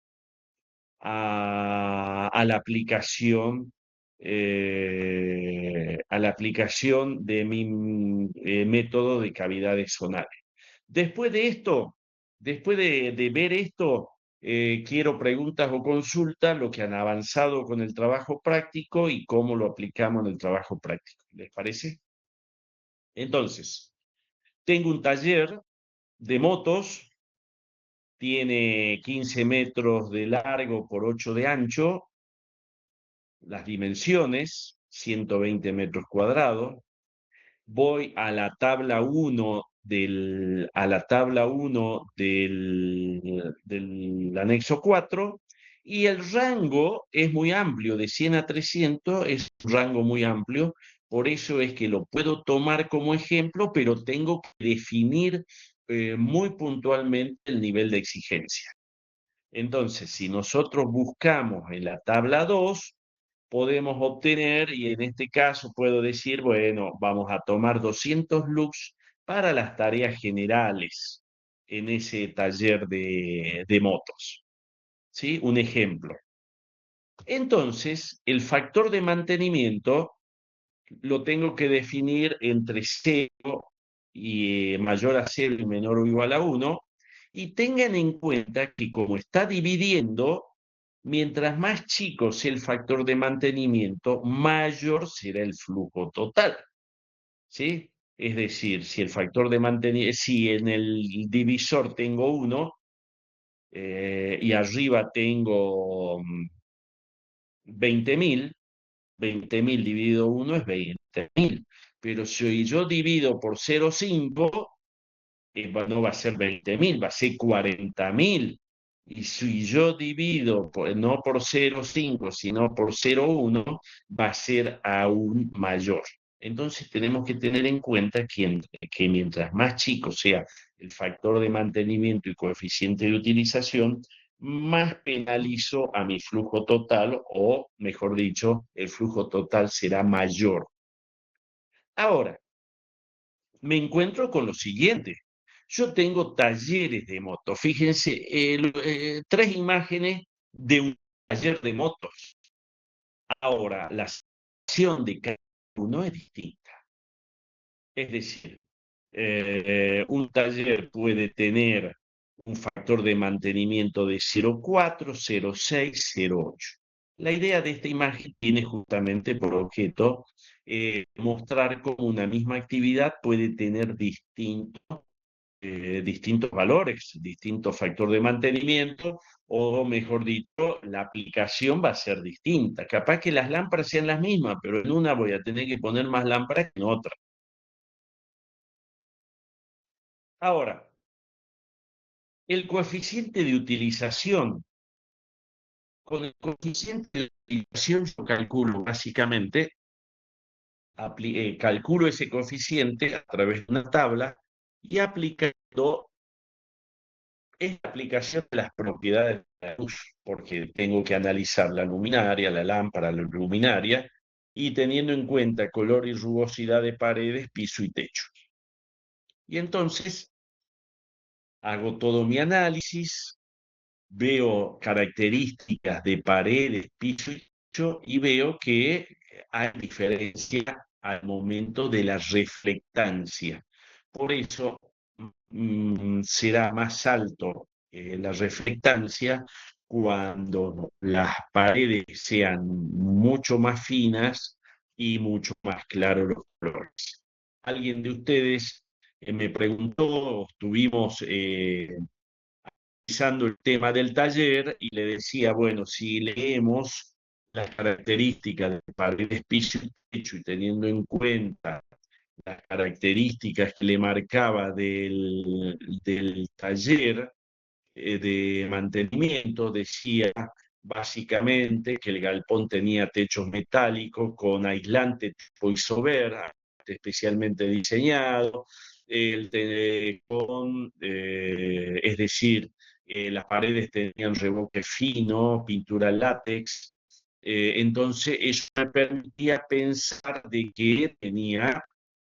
a la aplicación de mi método de cavidades zonales. Después de esto, después de ver esto, quiero preguntas o consultas, lo que han avanzado con el trabajo práctico y cómo lo aplicamos en el trabajo práctico. ¿Les parece? Entonces, tengo un taller de motos, tiene 15 metros de largo por 8 de ancho, las dimensiones, 120 metros cuadrados. Voy a la tabla 1 del anexo 4 y el rango es muy amplio, de 100 a 300 es un rango muy amplio, por eso es que lo puedo tomar como ejemplo, pero tengo que definir muy puntualmente el nivel de exigencia. Entonces, si nosotros buscamos en la tabla 2, podemos obtener, y en este caso puedo decir, bueno, vamos a tomar 200 lux para las tareas generales en ese taller de motos. ¿Sí? Un ejemplo. Entonces, el factor de mantenimiento lo tengo que definir entre 0 y mayor a 0 y menor o igual a 1. Y tengan en cuenta que como está dividiendo, mientras más chico sea el factor de mantenimiento, mayor será el flujo total. ¿Sí? Es decir, si el factor de mantenimiento, si en el divisor tengo 1 y arriba tengo 20.000, 20.000 dividido 1 es 20.000. Pero si yo divido por 0,5, no va a ser 20.000, va a ser 40.000. Y si yo divido no por 0,5, sino por 0,1, va a ser aún mayor. Entonces tenemos que tener en cuenta que mientras más chico sea el factor de mantenimiento y coeficiente de utilización, más penalizo a mi flujo total, o mejor dicho, el flujo total será mayor. Ahora, me encuentro con lo siguiente. Yo tengo talleres de motos. Fíjense, 3 imágenes de un taller de motos. Ahora, la situación de cada uno es distinta. Es decir, un taller puede tener un factor de mantenimiento de 0,4, 0,6, 0,8. La idea de esta imagen tiene justamente por objeto mostrar cómo una misma actividad puede tener distintos valores, distintos factores de mantenimiento, o mejor dicho, la aplicación va a ser distinta. Capaz que las lámparas sean las mismas, pero en una voy a tener que poner más lámparas que en otra. Ahora, el coeficiente de utilización. Con el coeficiente de utilización yo calculo básicamente, calculo ese coeficiente a través de una tabla y aplicando esta aplicación de las propiedades de la luz, porque tengo que analizar la luminaria, la lámpara, la luminaria, y teniendo en cuenta color y rugosidad de paredes, piso y techo. Y entonces hago todo mi análisis, veo características de paredes, piso y techo, y veo que hay diferencia al momento de la reflectancia. Por eso será más alto la reflectancia cuando las paredes sean mucho más finas y mucho más claros los colores. Alguien de ustedes me preguntó, estuvimos analizando el tema del taller y le decía, bueno, si leemos las características de paredes, piso y techo y teniendo en cuenta las características que le marcaba del taller de mantenimiento, decía básicamente que el galpón tenía techos metálicos con aislante tipo isover, especialmente diseñado, es decir, las paredes tenían revoque fino, pintura látex, entonces eso me permitía pensar de que tenía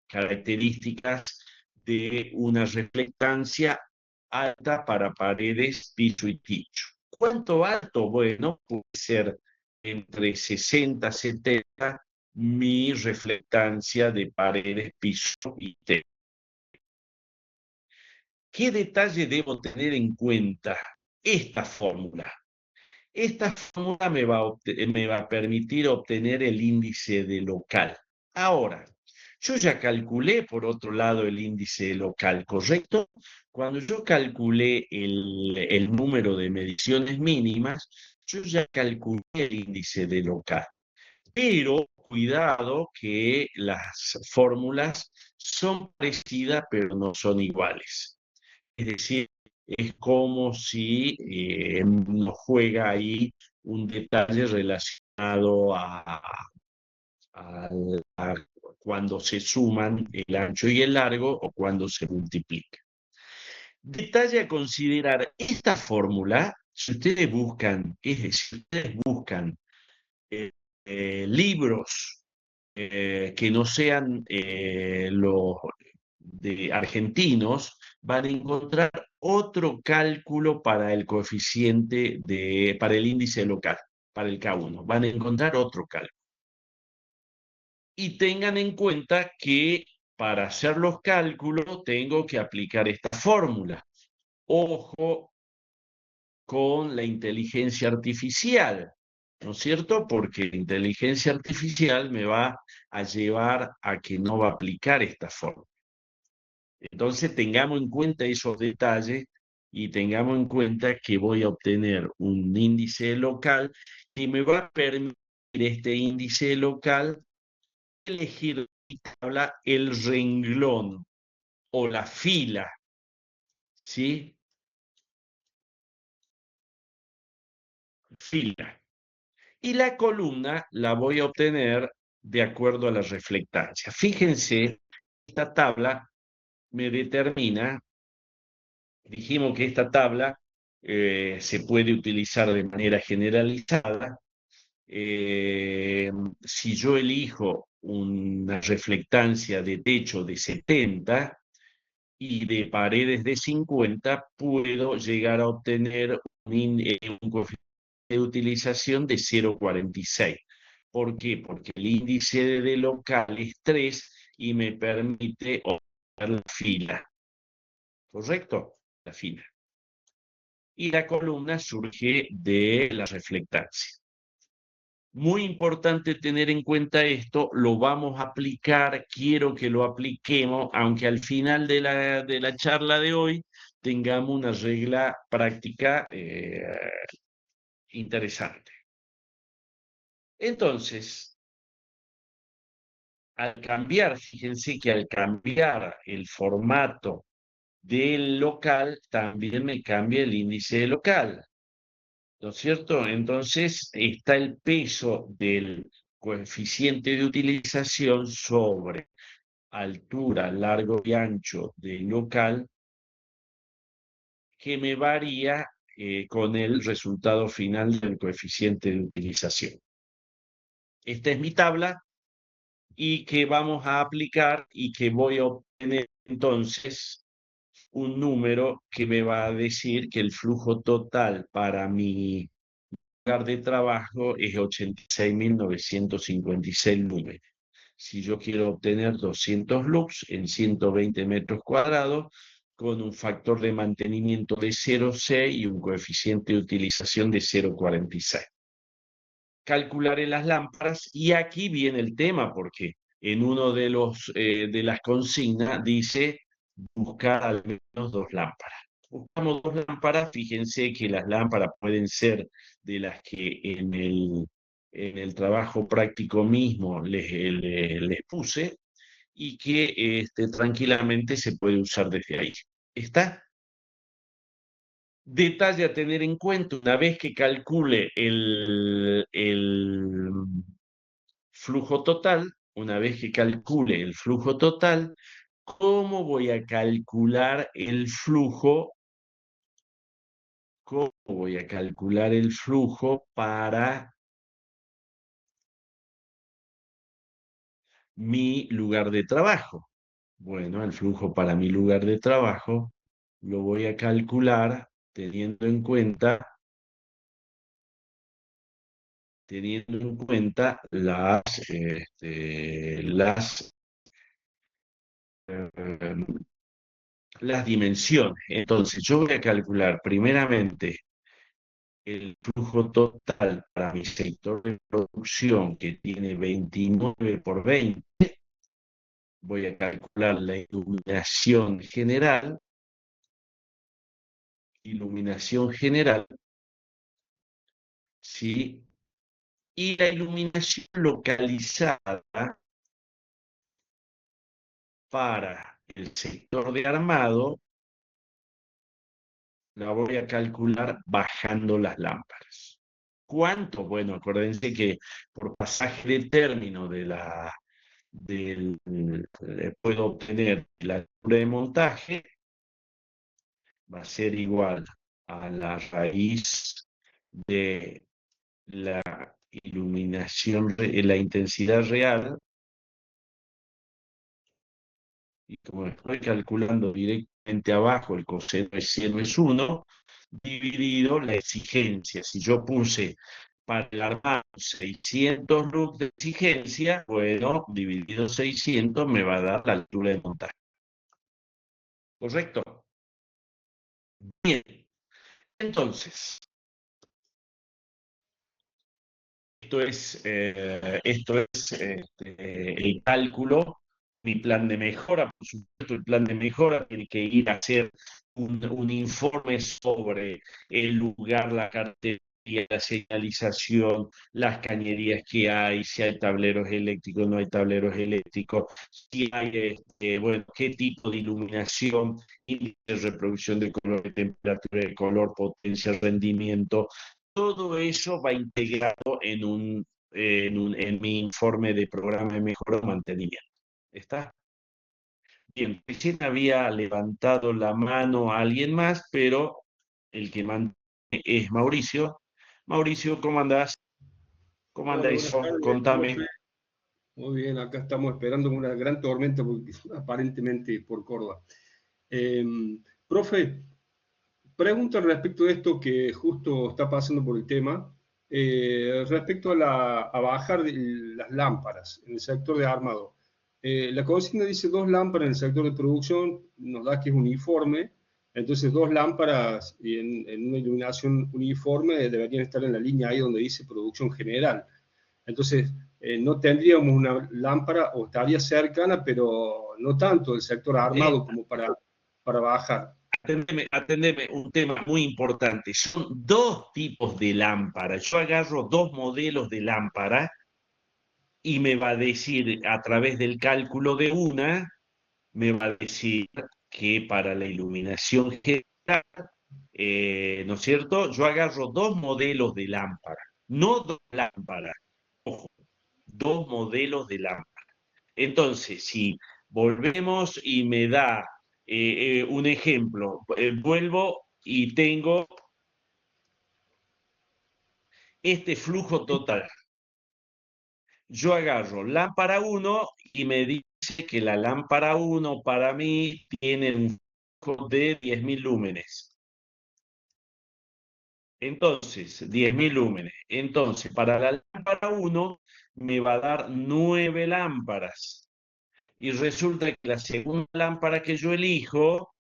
características de una reflectancia alta para paredes, piso y techo. ¿Cuánto alto? Bueno, puede ser entre 60 y 70 mi reflectancia de paredes, piso y techo. ¿Qué detalle debo tener en cuenta? Esta fórmula. Esta fórmula me va a permitir obtener el índice de local. Ahora, yo ya calculé, por otro lado, el índice local, ¿correcto? Cuando yo calculé el número de mediciones mínimas, yo ya calculé el índice de local. Pero cuidado que las fórmulas son parecidas, pero no son iguales. Es decir, es como si nos juega ahí un detalle relacionado a cuando se suman el ancho y el largo o cuando se multiplica. Detalle a considerar, esta fórmula, si ustedes buscan, es decir, si ustedes buscan eh, libros que no sean los de argentinos, van a encontrar otro cálculo para el coeficiente para el índice local, para el K1. Van a encontrar otro cálculo. Y tengan en cuenta que para hacer los cálculos tengo que aplicar esta fórmula. Ojo con la inteligencia artificial, ¿no es cierto? Porque la inteligencia artificial me va a llevar a que no va a aplicar esta fórmula. Entonces tengamos en cuenta esos detalles y tengamos en cuenta que voy a obtener un índice local y me va a permitir este índice local elegir en la tabla el renglón o la fila, ¿sí? Fila. Y la columna la voy a obtener de acuerdo a la reflectancia. Fíjense, esta tabla me determina, dijimos que esta tabla se puede utilizar de manera generalizada. Si yo elijo una reflectancia de techo de 70 y de paredes de 50, puedo llegar a obtener un coeficiente de utilización de 0,46. ¿Por qué? Porque el índice de local es 3 y me permite obtener la fila. ¿Correcto? La fila. Y la columna surge de la reflectancia. Muy importante tener en cuenta esto, lo vamos a aplicar, quiero que lo apliquemos, aunque al final de la charla de hoy tengamos una regla práctica interesante. Entonces, al cambiar, fíjense que al cambiar el formato del local, también me cambia el índice de local. ¿No es cierto? Entonces está el peso del coeficiente de utilización sobre altura, largo y ancho del local, que me varía con el resultado final del coeficiente de utilización. Esta es mi tabla y que vamos a aplicar y que voy a obtener entonces un número que me va a decir que el flujo total para mi lugar de trabajo es 86.956 lúmenes. Si yo quiero obtener 200 lux en 120 metros cuadrados, con un factor de mantenimiento de 0,6 y un coeficiente de utilización de 0,46. Calcularé las lámparas y aquí viene el tema, porque en uno de las consignas dice buscar al menos dos lámparas. Buscamos dos lámparas, fíjense que las lámparas pueden ser de las que en el trabajo práctico mismo les puse y que tranquilamente se puede usar desde ahí. ¿Está? Detalle a tener en cuenta, una vez que calcule flujo total, una vez que calcule el flujo total, ¿cómo voy a calcular el flujo? ¿Cómo voy a calcular el flujo para mi lugar de trabajo? Bueno, el flujo para mi lugar de trabajo lo voy a calcular teniendo en cuenta eh, las dimensiones. Entonces, yo voy a calcular primeramente el flujo total para mi sector de producción, que tiene 29 por 20. Voy a calcular la iluminación general, ¿sí? Y la iluminación localizada para el sector de armado la voy a calcular bajando las lámparas. ¿Cuánto? Bueno, acuérdense que por pasaje de término puedo obtener la altura de montaje, va a ser igual a la raíz de la la intensidad real, y como estoy calculando directamente abajo, el coseno de cielo es 1, dividido la exigencia. Si yo puse para el armado 600 lux de exigencia, bueno, dividido 600 me va a dar la altura de montaje. ¿Correcto? Bien, entonces, el cálculo, mi plan de mejora. Por supuesto, el plan de mejora tiene que ir a hacer un informe sobre el lugar, la cartelería, la señalización, las cañerías que hay, si hay tableros eléctricos, no hay tableros eléctricos, si hay, bueno, qué tipo de iluminación, índice de reproducción de color, de temperatura de color, potencia, rendimiento. Todo eso va integrado en mi informe de programa de mejora o mantenimiento. ¿Está? Bien, recién había levantado la mano a alguien más, pero el que manda es Mauricio. Mauricio, ¿cómo andás? ¿Cómo anda Hola, buenas eso? tardes, profe. Contame. Muy bien, acá estamos esperando una gran tormenta, aparentemente por Córdoba. Eh, Profe, pregunta respecto de esto que justo está pasando por el tema, respecto a bajar las lámparas en el sector de armado. La consigna dice 2 lámparas en el sector de producción, nos da que es uniforme, entonces 2 lámparas en una iluminación uniforme deberían estar en la línea ahí donde dice producción general. Entonces, no tendríamos una lámpara o estaría cercana, pero no tanto del sector Eh, armado como para bajar. atendeme, un tema muy importante. Son dos tipos de lámpara. Yo agarro dos modelos de lámpara y me va a decir a través del cálculo de una, me va a decir que para la iluminación general, ¿no es cierto? Yo agarro dos modelos de lámpara, no dos lámparas, ojo, dos modelos de lámpara. Entonces, si volvemos y me da un ejemplo, vuelvo y tengo este flujo total. Yo agarro lámpara 1 y me dice que la lámpara 1 para mí tiene un flujo de 10.000 lúmenes. Entonces, 10.000 lúmenes. Entonces, para la lámpara 1 me va a dar 9 lámparas. Y resulta que la segunda lámpara que yo elijo,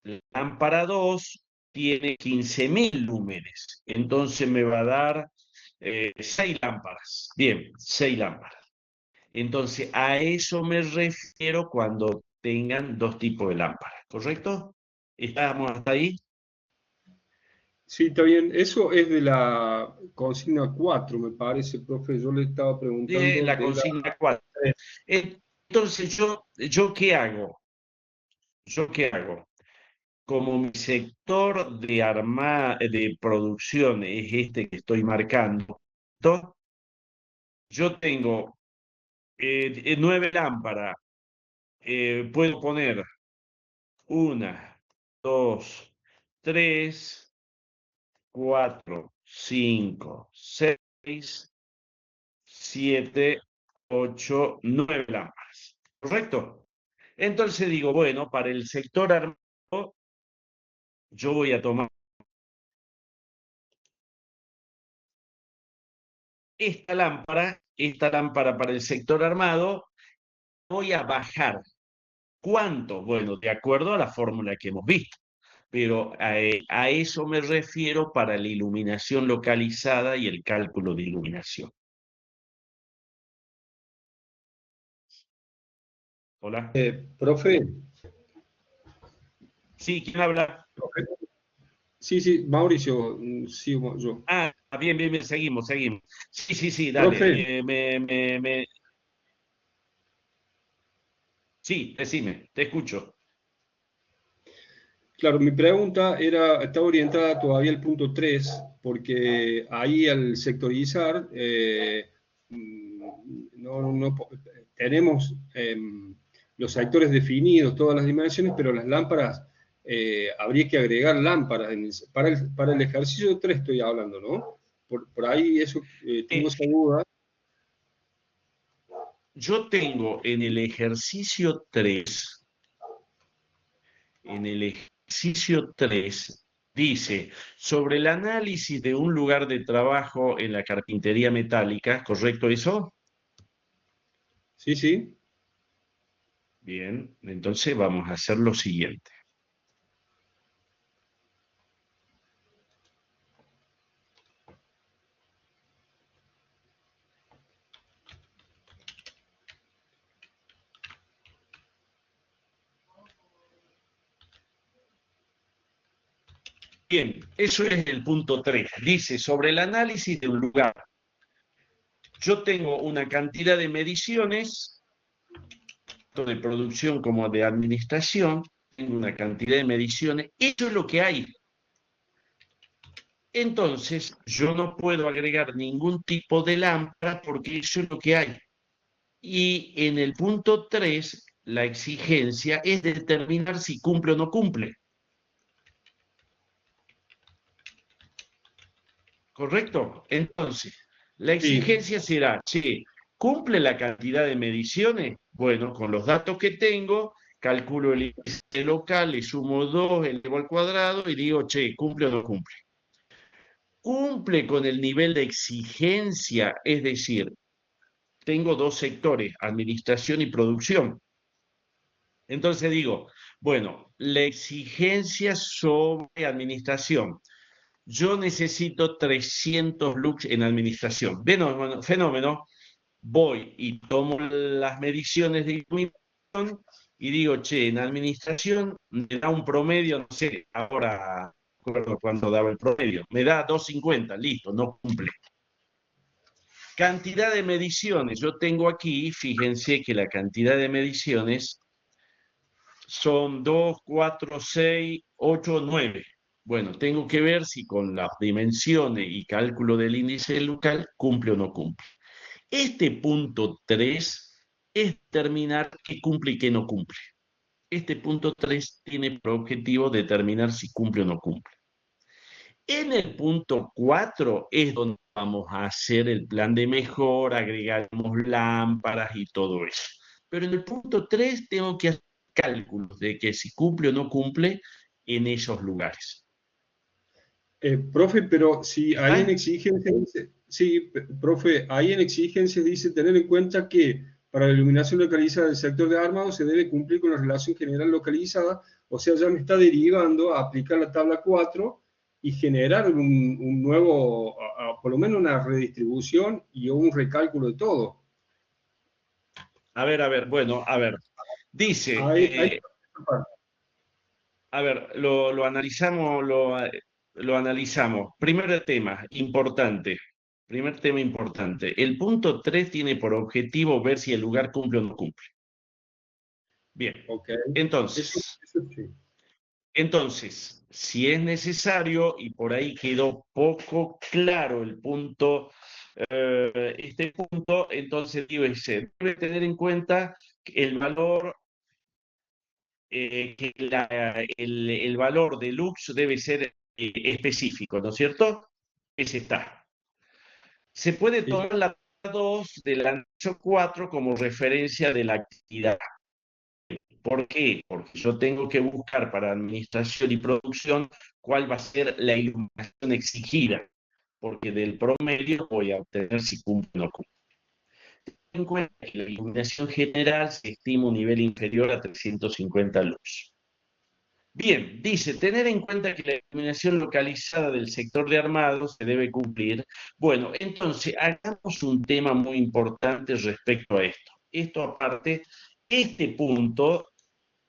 la lámpara 2, tiene 15.000 lúmenes. Entonces me va a dar 6 lámparas. Bien, 6 lámparas. Entonces, a eso me refiero cuando tengan dos tipos de lámparas, ¿correcto? ¿Estamos hasta ahí? Sí, está bien. Eso es de la consigna 4, me parece, profe. Yo le estaba De preguntando la de la consigna 4. 3. Entonces, ¿yo qué hago? ¿Yo qué hago? como mi sector de producción es este que estoy marcando, yo tengo 9 lámparas. Puedo poner una, dos, tres, cuatro, cinco, seis, siete, ocho, 9 lámparas. ¿Correcto? Entonces digo, bueno, para el sector armado, yo voy a tomar esta lámpara para el sector armado, voy a bajar. ¿Cuánto? Bueno, de acuerdo a la fórmula que hemos visto, pero a eso me refiero para la iluminación localizada y el cálculo de iluminación. Hola. Profe, Sí, ¿quién habla? profe. Sí, sí, Mauricio, sigo yo. Ah, bien, bien, bien, seguimos, seguimos. Sí, sí, sí, Profe, dale. Sí, decime, te escucho. claro, mi pregunta estaba orientada todavía al punto 3, porque ahí al sectorizar, tenemos los sectores definidos, todas las dimensiones, pero las lámparas, habría que agregar lámparas. Para el ejercicio 3 estoy hablando, ¿no? Por ahí eso, tengo Eh, esa duda. yo tengo en el ejercicio 3, dice, sobre el análisis de un lugar de trabajo en la carpintería metálica, ¿correcto eso? Sí, sí. Bien, entonces vamos a hacer lo siguiente. Bien, eso es el punto 3. Dice, sobre el análisis de un lugar. Yo tengo una cantidad de mediciones, tanto de producción como de administración, tengo una cantidad de mediciones, eso es lo que hay. Entonces, yo no puedo agregar ningún tipo de lámpara porque eso es lo que hay. Y en el punto 3, la exigencia es determinar si cumple o no cumple. ¿Correcto? Entonces, la Sí, exigencia será, che, ¿cumple la cantidad de mediciones? Bueno, con los datos que tengo, calculo el índice local, le sumo 2, elevo al cuadrado y digo, che, ¿cumple o no cumple? Cumple con el nivel de exigencia, es decir, tengo dos sectores, administración y producción. Entonces digo, bueno, la exigencia sobre administración. Yo necesito 300 lux en administración. Fenómeno, fenómeno. Voy y tomo las mediciones de iluminación y digo, che, en administración me da un promedio, no sé, ahora no recuerdo cuánto daba el promedio, me da 250, listo, no cumple. Cantidad de mediciones, yo tengo aquí, fíjense que la cantidad de mediciones son 2, 4, 6, 8, 9. Bueno, tengo que ver si con las dimensiones y cálculo del índice local cumple o no cumple. Este punto 3 es determinar qué cumple y qué no cumple. Este punto 3 tiene por objetivo determinar si cumple o no cumple. En el punto 4 es donde vamos a hacer el plan de mejora, agregamos lámparas y todo eso. Pero en el punto 3 tengo que hacer cálculos de que si cumple o no cumple en esos lugares. Profe, pero si ahí en ¿Ah? exigencias dice, sí, profe, ahí en exigencias dice tener en cuenta que para la iluminación localizada del sector de armado se debe cumplir con la relación general localizada, o sea, ya me está derivando a aplicar la tabla 4 y generar un nuevo, por lo menos una redistribución y un recálculo de todo. A ver, bueno, a ver. Dice, Ahí, a ver, lo analizamos, lo analizamos. Primer tema importante. Primer tema importante. El punto 3 tiene por objetivo ver si el lugar cumple o no cumple. Bien. ok, eso Entonces, sí. Entonces, si es necesario, y por ahí quedó poco claro el punto, este punto, entonces debe tener en cuenta el valor, el valor de lux debe ser específico, ¿no es cierto? Ese está. Se puede Sí, tomar la 2 del anexo 4 como referencia de la actividad. ¿Por qué? Porque yo tengo que buscar para administración y producción cuál va a ser la iluminación exigida, porque del promedio voy a obtener si cumple o no cumple. Ten en cuenta que la iluminación general se estima un nivel inferior a 350 lux. Bien, dice, tener en cuenta que la iluminación localizada del sector de armados se debe cumplir. Bueno, entonces, hagamos un tema muy importante respecto a esto. Esto aparte, este punto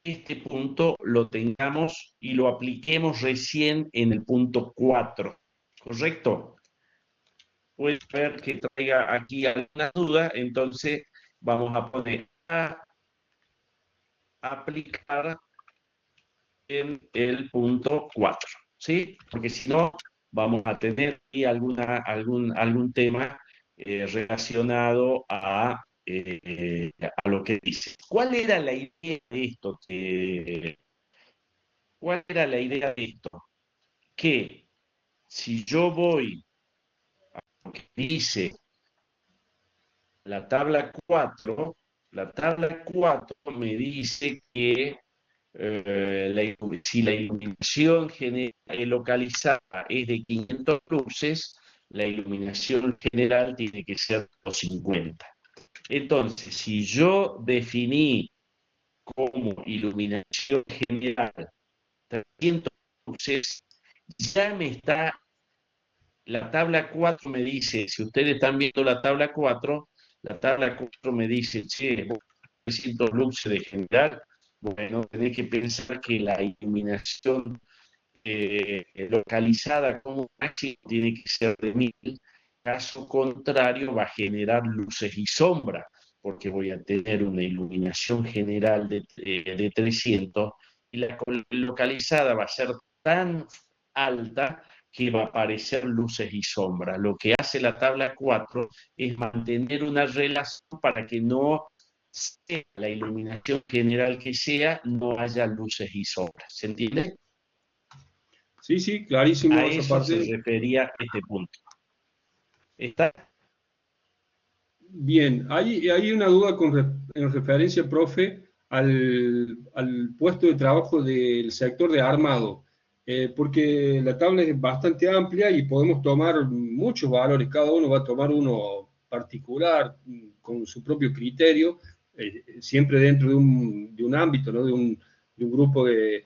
este punto lo tengamos y lo apliquemos recién en el punto 4, ¿correcto? Puede ver que traiga aquí alguna duda, entonces vamos a poner a aplicar en el punto 4, ¿sí? Porque si no, vamos a tener aquí algún tema relacionado a lo que dice. ¿Cuál era la idea de esto? ¿Cuál era la idea de esto? Que si yo voy, que dice la tabla 4 me dice que si la iluminación localizada es de 500 luces, la iluminación general tiene que ser 250. Entonces, si yo definí como iluminación general 300 luces, ya me está la tabla 4 me dice, si ustedes están viendo la tabla 4 me dice, che, 300 lux de general, bueno, tenés que pensar que la iluminación localizada como máximo tiene que ser de 1000, caso contrario va a generar luces y sombras, porque voy a tener una iluminación general de 300 y la localizada va a ser tan alta que va a aparecer luces y sombras. Lo que hace la tabla 4 es mantener una relación para que no sea la iluminación general que sea, no haya luces y sombras. ¿Se entiende? sí, sí, clarísimo A esa eso se parte. refería este punto. ¿Está? Bien, hay una duda en referencia, profe, al puesto de trabajo del sector de armado, porque la tabla es bastante amplia y podemos tomar muchos valores, cada uno va a tomar uno particular, con su propio criterio, siempre dentro de un ámbito, ¿no? De un grupo de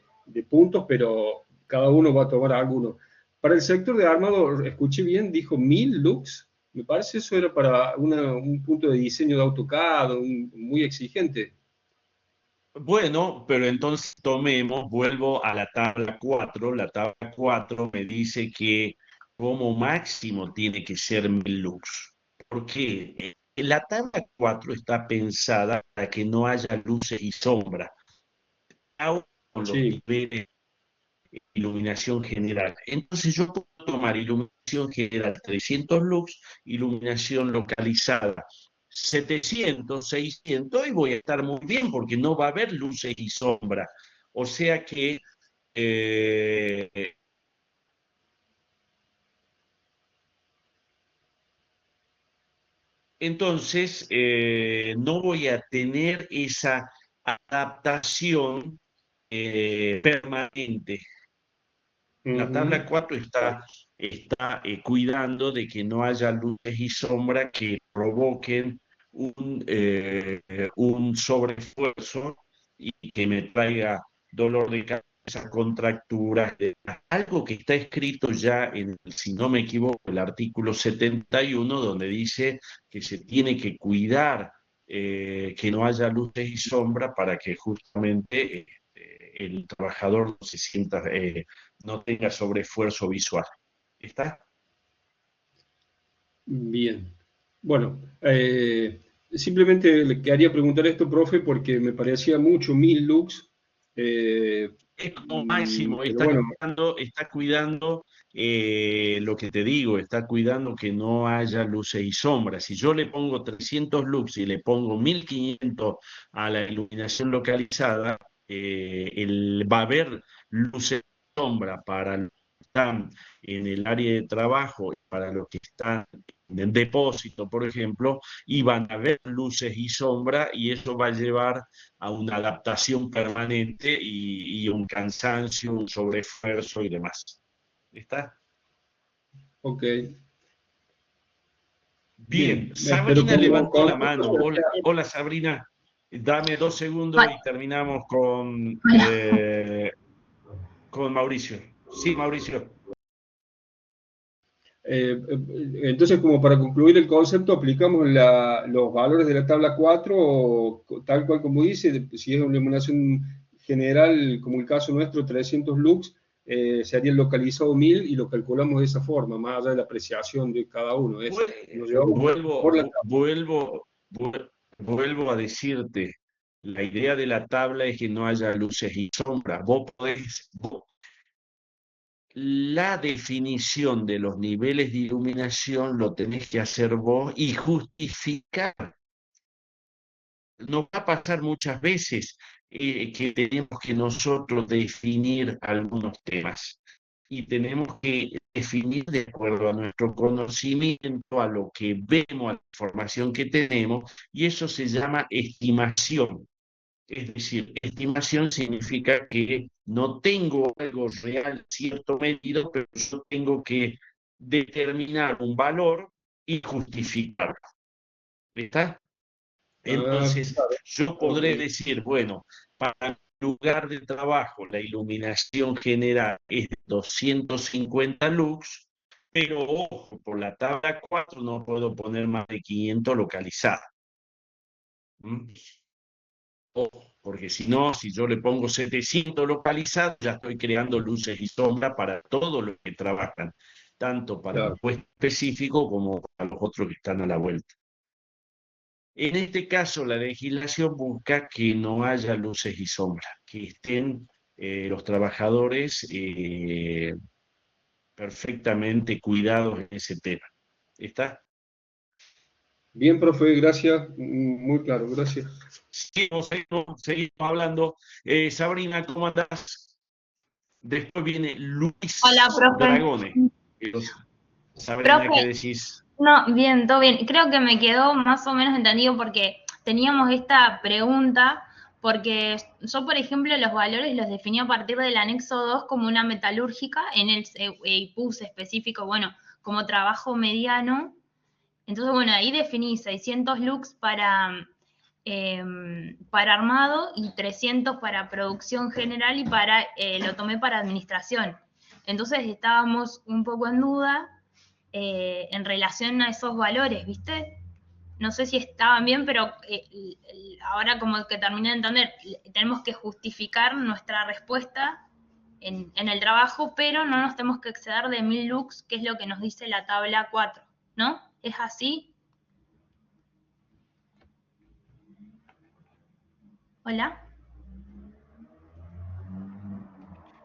puntos, pero cada uno va a tomar alguno. Para el sector de armado, escuché bien, dijo 1000 lux. Me parece eso era para un punto de diseño de AutoCAD, muy exigente. Bueno, pero entonces tomemos, vuelvo a la tabla 4. La tabla 4 me dice que como máximo tiene que ser 1000 lux. ¿Por qué? La tabla 4 está pensada para que no haya luces y sombras, aún con los Sí, niveles iluminación general. Entonces yo puedo tomar iluminación general 300 lux, iluminación localizada 700, 600 y voy a estar muy bien porque no va a haber luces y sombras. O sea que eh, entonces no voy a tener esa adaptación permanente. La tabla ujú, 4 está cuidando de que no haya luces y sombras que provoquen un sobreesfuerzo y que me traiga dolor de cabeza, contracturas, algo que está escrito ya en, si no me equivoco, el artículo 71, donde dice que se tiene que cuidar que no haya luces y sombras para que justamente el trabajador no se sienta no tenga sobreesfuerzo visual. ¿Está? bien. Bueno, simplemente le quería preguntar esto, profe, porque me parecía mucho 1000 lux. Es como máximo, Pero bueno, está cuidando lo que te digo, está cuidando que no haya luces y sombras. Si yo le pongo 300 lux y le pongo 1500 a la iluminación localizada, va a haber luces y sombras para los que están en el área de trabajo, para los que están en el depósito, por ejemplo, y van a haber luces y sombras y eso va a llevar a una adaptación permanente y un cansancio, un sobreesfuerzo y demás. ¿Está? ok. Bien, Bien, pero Sabrina como levantó la concepto, mano. o Hola, sea, hola, Sabrina, dame 2 segundos y Hola, terminamos con Mauricio. Sí, Mauricio. entonces, como para concluir el concepto, aplicamos los valores de la tabla 4, o tal cual como dice, si es una iluminación general, como el caso nuestro, 300 lux, sería el localizado 1000 y lo calculamos de esa forma, más allá de la apreciación de cada uno. Nos llevamos por la tabla. Vuelvo a decirte, la idea de la tabla es que no haya luces y sombras. La definición de los niveles de iluminación lo tenés que hacer vos y justificar. Nos va a pasar muchas veces que tenemos que nosotros definir algunos temas y tenemos que definir de acuerdo a nuestro conocimiento, a lo que vemos, a la información que tenemos, y eso se llama estimación. Es decir, estimación significa que no tengo algo real, cierto medido, pero yo tengo que determinar un valor y justificarlo. ¿Está? Entonces, Claro, yo ok. podré decir, bueno, para el lugar de trabajo la iluminación general es de 250 lux, pero ojo, por la tabla 4 no puedo poner más de 500 localizadas. ¿Mm? Ojo, porque si no, si yo le pongo 700 localizadas, ya estoy creando luces y sombras para todos los que trabajan, tanto para el Claro. puesto específico como para los otros que están a la vuelta. En este caso, la legislación busca que no haya luces y sombras, que estén los trabajadores perfectamente cuidados en ese tema. ¿Está? Bien, profe, gracias. Muy claro, gracias. Seguimos hablando. Sabrina, ¿cómo andás? Después viene hola, Luis profe. Dragone. Sabrina, ¿qué Profe, decís? no, bien, todo bien. Creo que me quedó más o menos entendido porque teníamos esta pregunta, porque yo, por ejemplo, los valores los definí a partir del anexo 2 como una metalúrgica, en el y puse específico, bueno, como trabajo mediano. Entonces, bueno, ahí definí 600 lux para armado y 300 para producción general y lo tomé para administración. Entonces estábamos un poco en duda en relación a esos valores, ¿viste? No sé si estaban bien, pero ahora como que terminé de entender, tenemos que justificar nuestra respuesta en el trabajo, pero no nos tenemos que exceder de 1000 lux, que es lo que nos dice la tabla 4, ¿no? ¿Es así? Hola.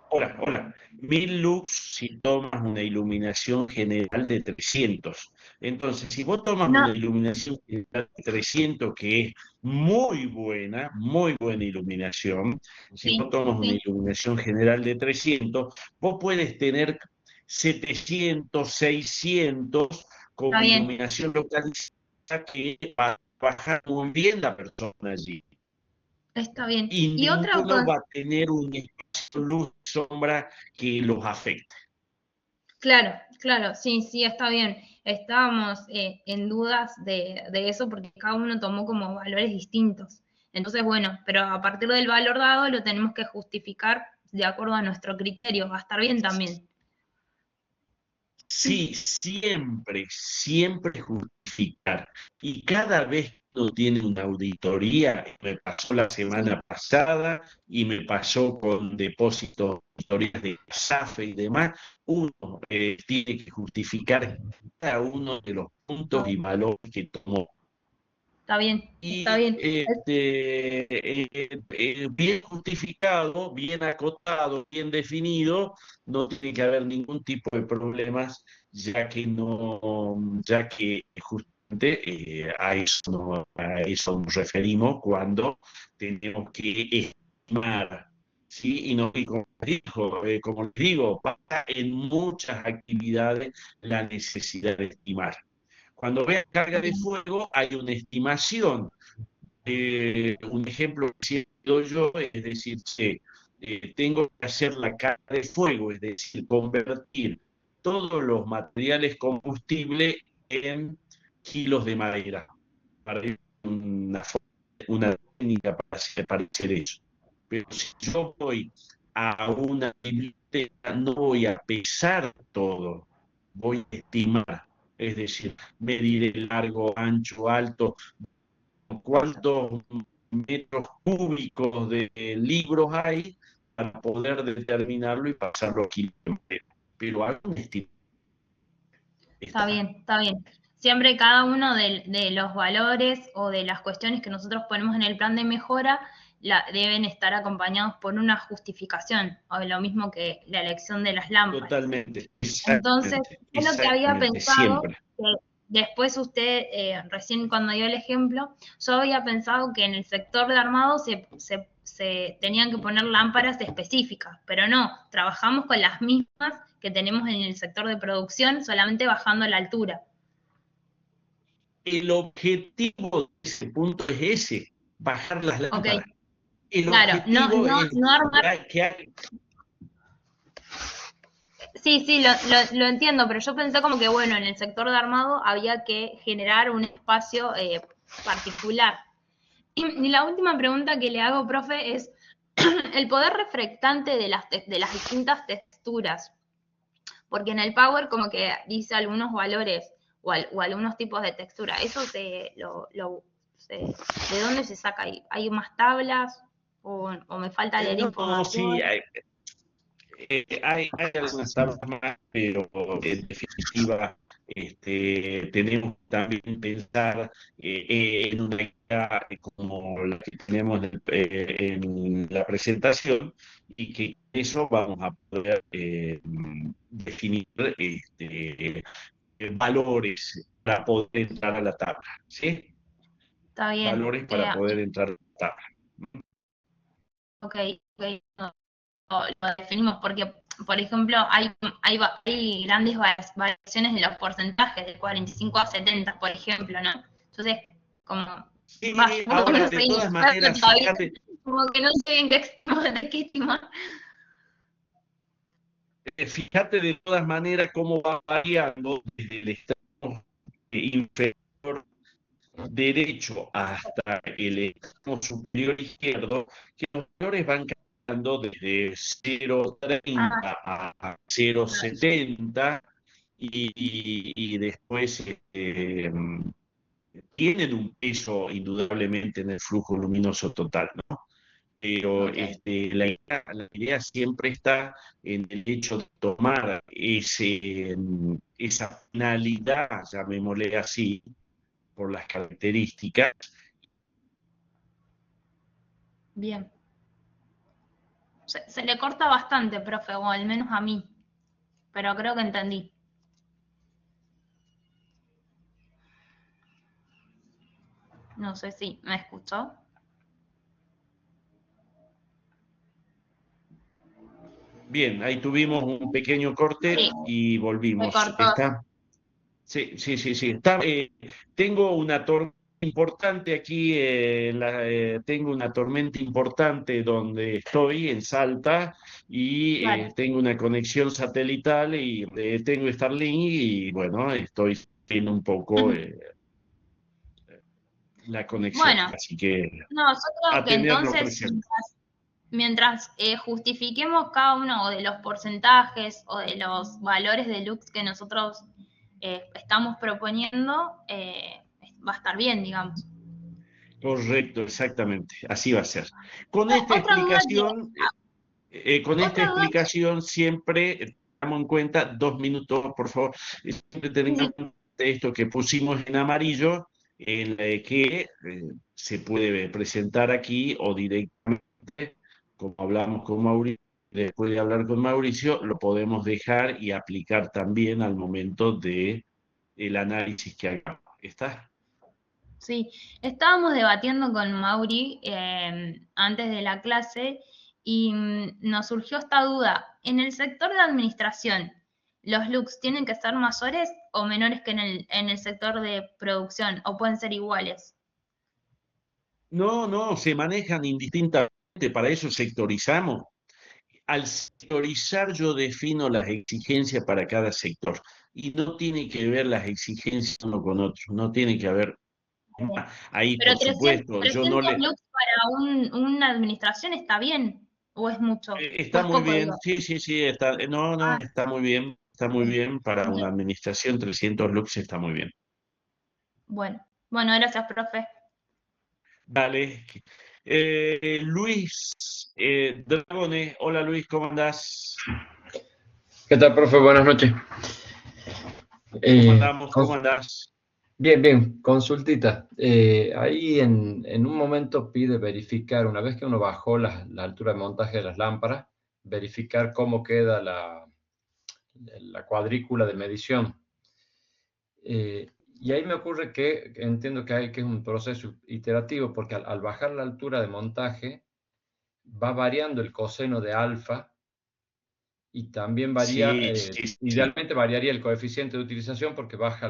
Hola, hola. 1000 lux si tomas una iluminación general de 300. Entonces, si vos tomas No, una iluminación general de 300, que es muy buena iluminación, si vos sí, tomas una sí, iluminación general de 300, vos puedes tener 700, 600 está como bien, iluminación localizada que va a bajar muy bien la persona allí está bien. y Y otra ninguno cosa, va a tener un espacio luz sombra que los afecte. claro, claro, sí, sí, está bien. Estábamos en dudas de eso porque cada uno tomó como valores distintos. Entonces, bueno, pero a partir del valor dado lo tenemos que justificar de acuerdo a nuestro criterio. Va a estar bien también. Sí, siempre justificar. Y cada vez que uno tiene una auditoría, me pasó la Sí, semana pasada y me pasó con depósitos, auditorías de SAFE y demás, uno tiene que justificar cada uno de los puntos y valores que tomó. está bien. Bien justificado, bien acotado, bien definido, no tiene que haber ningún tipo de problemas, ya que justamente a eso nos referimos cuando tenemos que estimar, ¿sí? Y como les digo, pasa en muchas actividades la necesidad de estimar. Cuando vea carga de fuego, hay una estimación. Un ejemplo que siempre doy yo es decir, tengo que hacer la carga de fuego, es decir, convertir todos los materiales combustibles en kilos de madera, para una técnica para hacer eso. Pero si yo voy a una biblioteca, no voy a pesar todo, voy a estimar, es decir, medir el largo, ancho, alto, cuántos metros cúbicos de libros hay para poder determinarlo y pasarlo a kilómetros. Pero hay un estimado. Está bien, está bien. Siempre cada uno de los valores o de las cuestiones que nosotros ponemos en el plan de mejora deben estar acompañados por una justificación, o lo mismo que la elección de las lámparas. Totalmente. Entonces, es lo que había pensado, siempre. que después usted, recién cuando dio el ejemplo, yo había pensado que en el sector de armado se tenían que poner lámparas específicas, pero no, trabajamos con las mismas que tenemos en el sector de producción, solamente bajando la altura. El objetivo de ese punto es ese, bajar las lámparas. Okay. El claro, objetivo es no armar... Sí, lo entiendo, pero yo pensé como que, bueno, en el sector de armado había que generar un espacio particular. Y la última pregunta que le hago, profe, es el poder reflectante de las distintas texturas. Porque en el Power como que dice algunos valores o algunos tipos de textura. ¿Eso de dónde se saca? ¿Hay más tablas? ¿O me falta leer información? Sí, hay algunas tablas más, pero en definitiva tenemos también que pensar en una guía como la que tenemos en la presentación, y que eso vamos a poder definir valores para poder entrar a la tabla, ¿sí? Está bien. Valores para poder entrar a la tabla. Ok, lo definimos porque, por ejemplo, hay grandes variaciones en los porcentajes, de 45 a 70, por ejemplo, ¿no? Entonces, como... Sí, ahora, de todas maneras, fíjate... Como que no sé en qué estimar. Fíjate de todas maneras cómo va variando desde el extremo inferior derecho hasta el extremo superior izquierdo, que los valores van cambiando desde 0,30 a 0,70 y después tienen un peso indudablemente en el flujo luminoso total, ¿no? Pero la idea siempre está en el hecho de tomar esa finalidad, llamémosle así, por las características. Bien. Se le corta bastante, profe, o al menos a mí, pero creo que entendí. No sé si me escuchó. Bien, ahí tuvimos un pequeño corte y volvimos. ¿Está? Sí. Está, tengo una tormenta importante aquí, tengo una tormenta importante donde estoy, en Salta, y tengo una conexión satelital y tengo Starlink y bueno, estoy viendo un poco la conexión. Bueno, así que no, yo creo que entonces, presente. mientras justifiquemos cada uno de los porcentajes o de los valores de lux que nosotros estamos proponiendo, va a estar bien, digamos. Correcto, exactamente, así va a ser. Con esta explicación, siempre tengamos en cuenta, 2 minutos, por favor, siempre tenemos esto que pusimos en amarillo, en la que se puede presentar aquí o directamente, como hablamos con Mauricio, después de hablar con Mauricio, lo podemos dejar y aplicar también al momento de el análisis que hagamos. ¿Está? Sí, estábamos debatiendo con Mauri antes de la clase y nos surgió esta duda. En el sector de administración, ¿los looks tienen que ser mayores o menores que en el sector de producción o pueden ser iguales? No, no, se manejan indistintamente, para eso sectorizamos. Al sectorizar yo defino las exigencias para cada sector y no tiene que ver las exigencias uno con otro, no tiene que haber. Ahí, Pero por supuesto, yo no 300 le. looks para una administración está bien, ¿o es mucho? ¿O Está es muy poco, bien, digo? sí, sí, sí, está, no, no, Ah, está muy bien para una bien. administración, 300 lux está muy bien. Bueno, bueno, gracias, profe. Vale. Luis Dragone, hola Luis, ¿cómo andás? ¿Qué tal, profe? Buenas noches. ¿Cómo Eh, andamos? ¿Cómo cons- andás? bien, bien, consultita. Ahí en un momento pide verificar, una vez que uno bajó la altura de montaje de las lámparas, verificar cómo queda la cuadrícula de medición. Y ahí me ocurre que entiendo que es un proceso iterativo, porque al bajar la altura de montaje va variando el coseno de alfa y también varía, Sí, sí, sí. idealmente variaría el coeficiente de utilización porque baja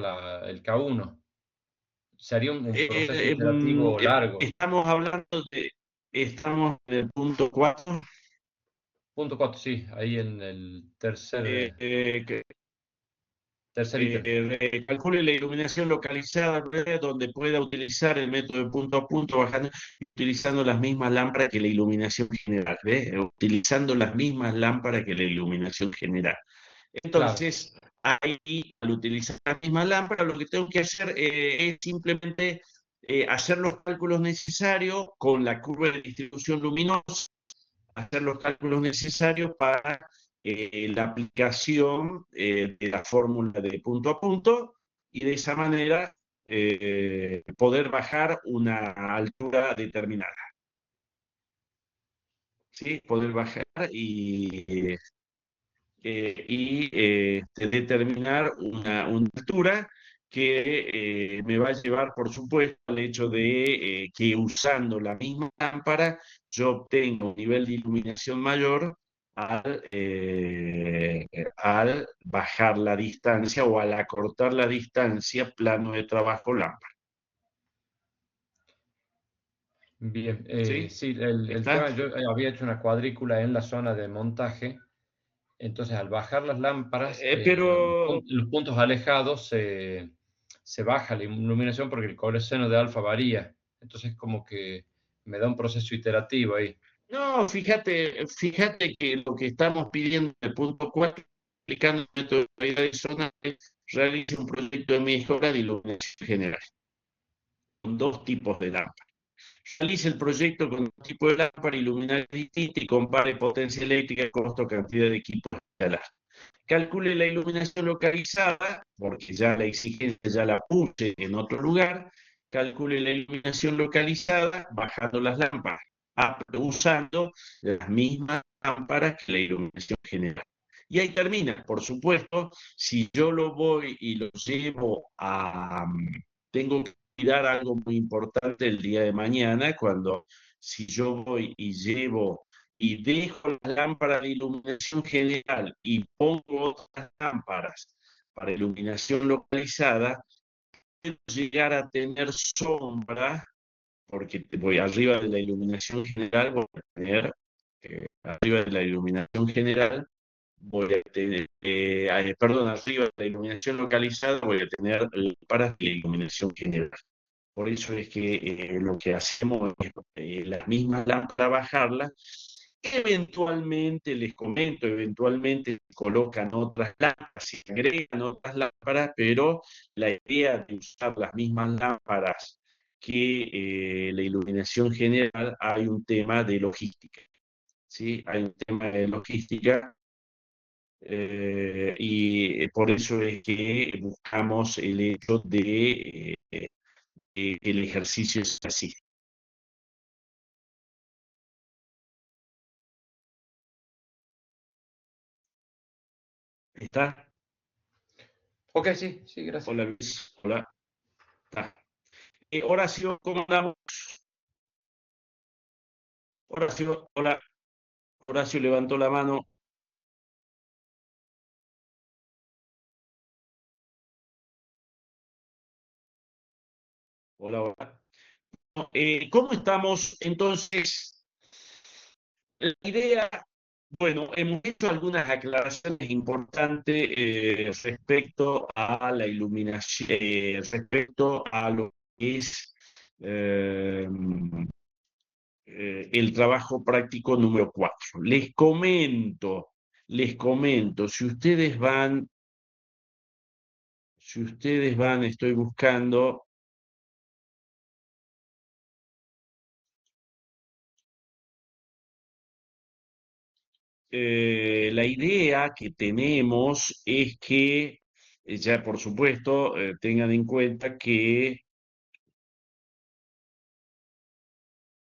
el K1. Sería un proceso iterativo largo. Estamos del punto 4. Punto 4, sí, ahí en el tercer ítem. Calcule la iluminación localizada donde pueda utilizar el método de punto a punto, bajando, utilizando las mismas lámparas que la iluminación general, ¿ves? Utilizando las mismas lámparas que la iluminación general. Claro, Entonces, ahí, al utilizar las mismas lámparas, lo que tengo que hacer es simplemente hacer los cálculos necesarios con la curva de distribución luminosa, hacer los cálculos necesarios para la aplicación de la fórmula de punto a punto y de esa manera poder bajar una altura determinada. ¿Sí? Poder bajar determinar una altura que me va a llevar, por supuesto, al hecho de que usando la misma lámpara yo obtengo un nivel de iluminación mayor al bajar la distancia o al acortar la distancia plano de trabajo lámpara. bien. ¿Sí? Sí, el tema, ¿Está? yo había hecho una cuadrícula en la zona de montaje, entonces al bajar las lámparas, Pero los puntos alejados se baja la iluminación porque el coseno de alfa varía. Entonces como que me da un proceso iterativo ahí. no, fíjate que lo que estamos pidiendo en el punto 4, aplicando el método de calidad de zona, es realice un proyecto de mejora de iluminación general, con dos tipos de lámparas. Realice el proyecto con un tipo de lámpara iluminada distinta y compare potencia eléctrica, costo, cantidad de equipos a instalar. Calcule la iluminación localizada, porque ya la exigencia ya la puse en otro lugar. Calcule la iluminación localizada bajando las lámparas, usando las mismas lámparas que la iluminación general. Y ahí termina, por supuesto, si yo lo voy y lo llevo a. Tengo que cuidar algo muy importante el día de mañana, cuando si yo voy y llevo y dejo las lámparas de iluminación general y pongo otras lámparas para iluminación localizada, puedo llegar a tener sombra, porque voy arriba de la iluminación general, voy a tener, arriba de la iluminación general, voy a tener, perdón, arriba de la iluminación localizada, voy a tener lámparas de la iluminación general. Por eso es que lo que hacemos es las mismas lámparas bajarlas. Eventualmente, les comento, eventualmente se colocan otras lámparas, se agregan otras lámparas, pero la idea de usar las mismas lámparas que la iluminación general, hay un tema de logística. ¿Sí? Hay un tema de logística y por eso es que buscamos el hecho de el ejercicio es así. ¿Está? Ok, sí, sí, gracias. Hola Luis, hola. Está. Horacio, ¿cómo andamos? Horacio, hola. Horacio levantó la mano. Hola, hola. ¿Cómo estamos? Entonces, la idea, bueno, hemos hecho algunas aclaraciones importantes respecto a la iluminación, respecto a lo que es eh, el trabajo práctico número 4. Les comento, si ustedes van, estoy buscando. La idea que tenemos es que, ya por supuesto, tengan en cuenta que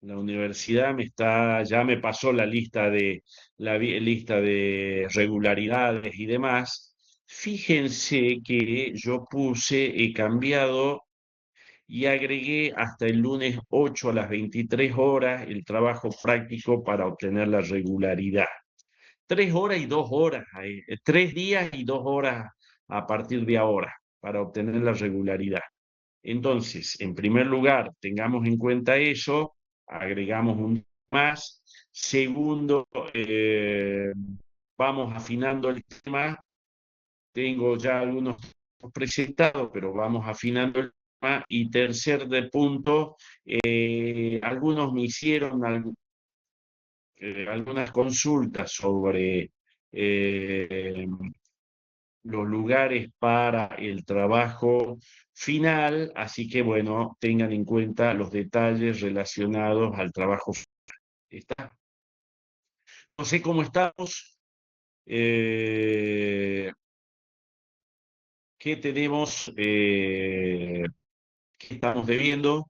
la universidad ya me pasó lista de regularidades y demás. Fíjense que yo he cambiado y agregué hasta el lunes 8 a las 23 horas el trabajo práctico para obtener la regularidad. 3 horas y 2 horas, 3 días y 2 horas a partir de ahora para obtener la regularidad. Entonces, en primer lugar, tengamos en cuenta eso, agregamos un más. Segundo, vamos afinando el tema. Tengo ya algunos presentados, pero vamos afinando el tema. Y tercer de punto, algunos me hicieron algunas consultas sobre los lugares para el trabajo final, así que bueno, tengan en cuenta los detalles relacionados al trabajo final. ¿Está? No sé cómo estamos, eh, qué tenemos, qué estamos debiendo,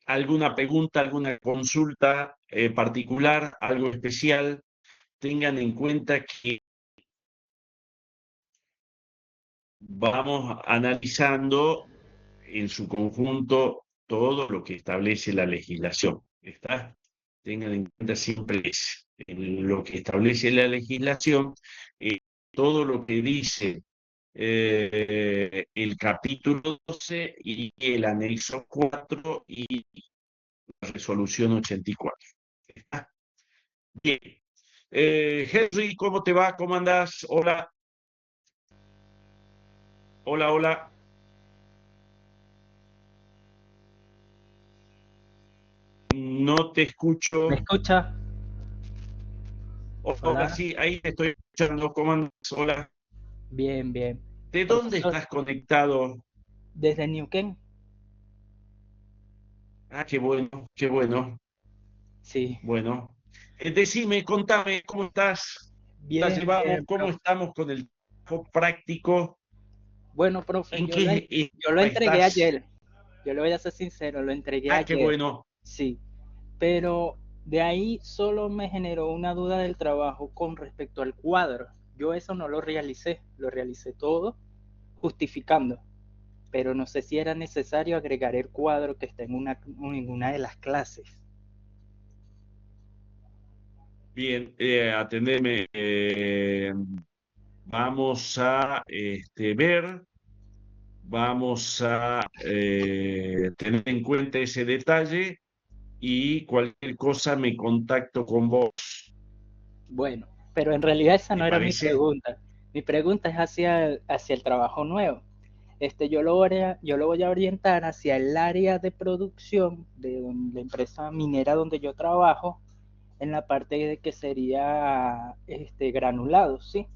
alguna pregunta, alguna consulta particular, algo especial. Tengan en cuenta que vamos analizando en su conjunto todo lo que establece la legislación. ¿Está? Tengan en cuenta siempre lo que establece la legislación, todo lo que dice el capítulo 12 y el anexo 4 y la resolución 84. ¿Está? Bien. Henry, ¿cómo te va? ¿Cómo andás? Hola. Hola, hola. No te ¿Me escucho. escucha? Hola, Hola. sí, ahí te estoy escuchando. ¿Cómo andas? Hola. Bien, bien. ¿De dónde Profesor, estás conectado? desde Neuquén. Ah, qué bueno, qué bueno. Sí. Bueno, decime, contame, ¿cómo estás? ¿La Bien, llevamos? bien, ¿Cómo profe. estamos con el trabajo práctico? Bueno, profe, ¿En yo lo, qué yo lo etapa entregué estás? ayer. Yo le voy a ser sincero, lo entregué Ah, qué ayer. bueno. Sí. Pero de ahí solo me generó una duda del trabajo con respecto al cuadro. Yo eso no lo realicé, lo realicé todo justificando. Pero no sé si era necesario agregar el cuadro que está en una de las clases. Bien, atendeme. Vamos a ver, vamos a tener en cuenta ese detalle y cualquier cosa me contacto con vos. Bueno, pero en realidad esa ¿Te no era mi parece? pregunta. Mi pregunta es hacia el trabajo nuevo. Yo lo voy a orientar hacia el área de producción de la empresa minera donde yo trabajo, en la parte de que sería granulado, ¿sí?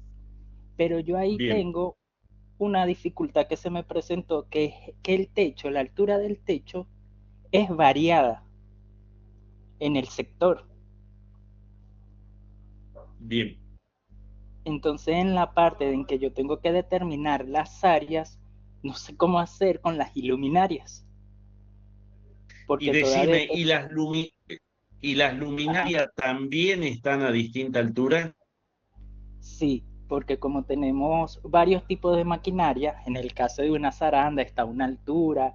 Pero yo ahí Bien, tengo una dificultad que se me presentó, que es que el techo, la altura del techo es variada en el sector. bien. Entonces, en la parte en que yo tengo que determinar las áreas, no sé cómo hacer con las iluminarias, Y porque todavía, decime, ¿y las ajá, luminarias también están a distinta altura? sí, porque como tenemos varios tipos de maquinaria, en el caso de una zaranda está a una altura,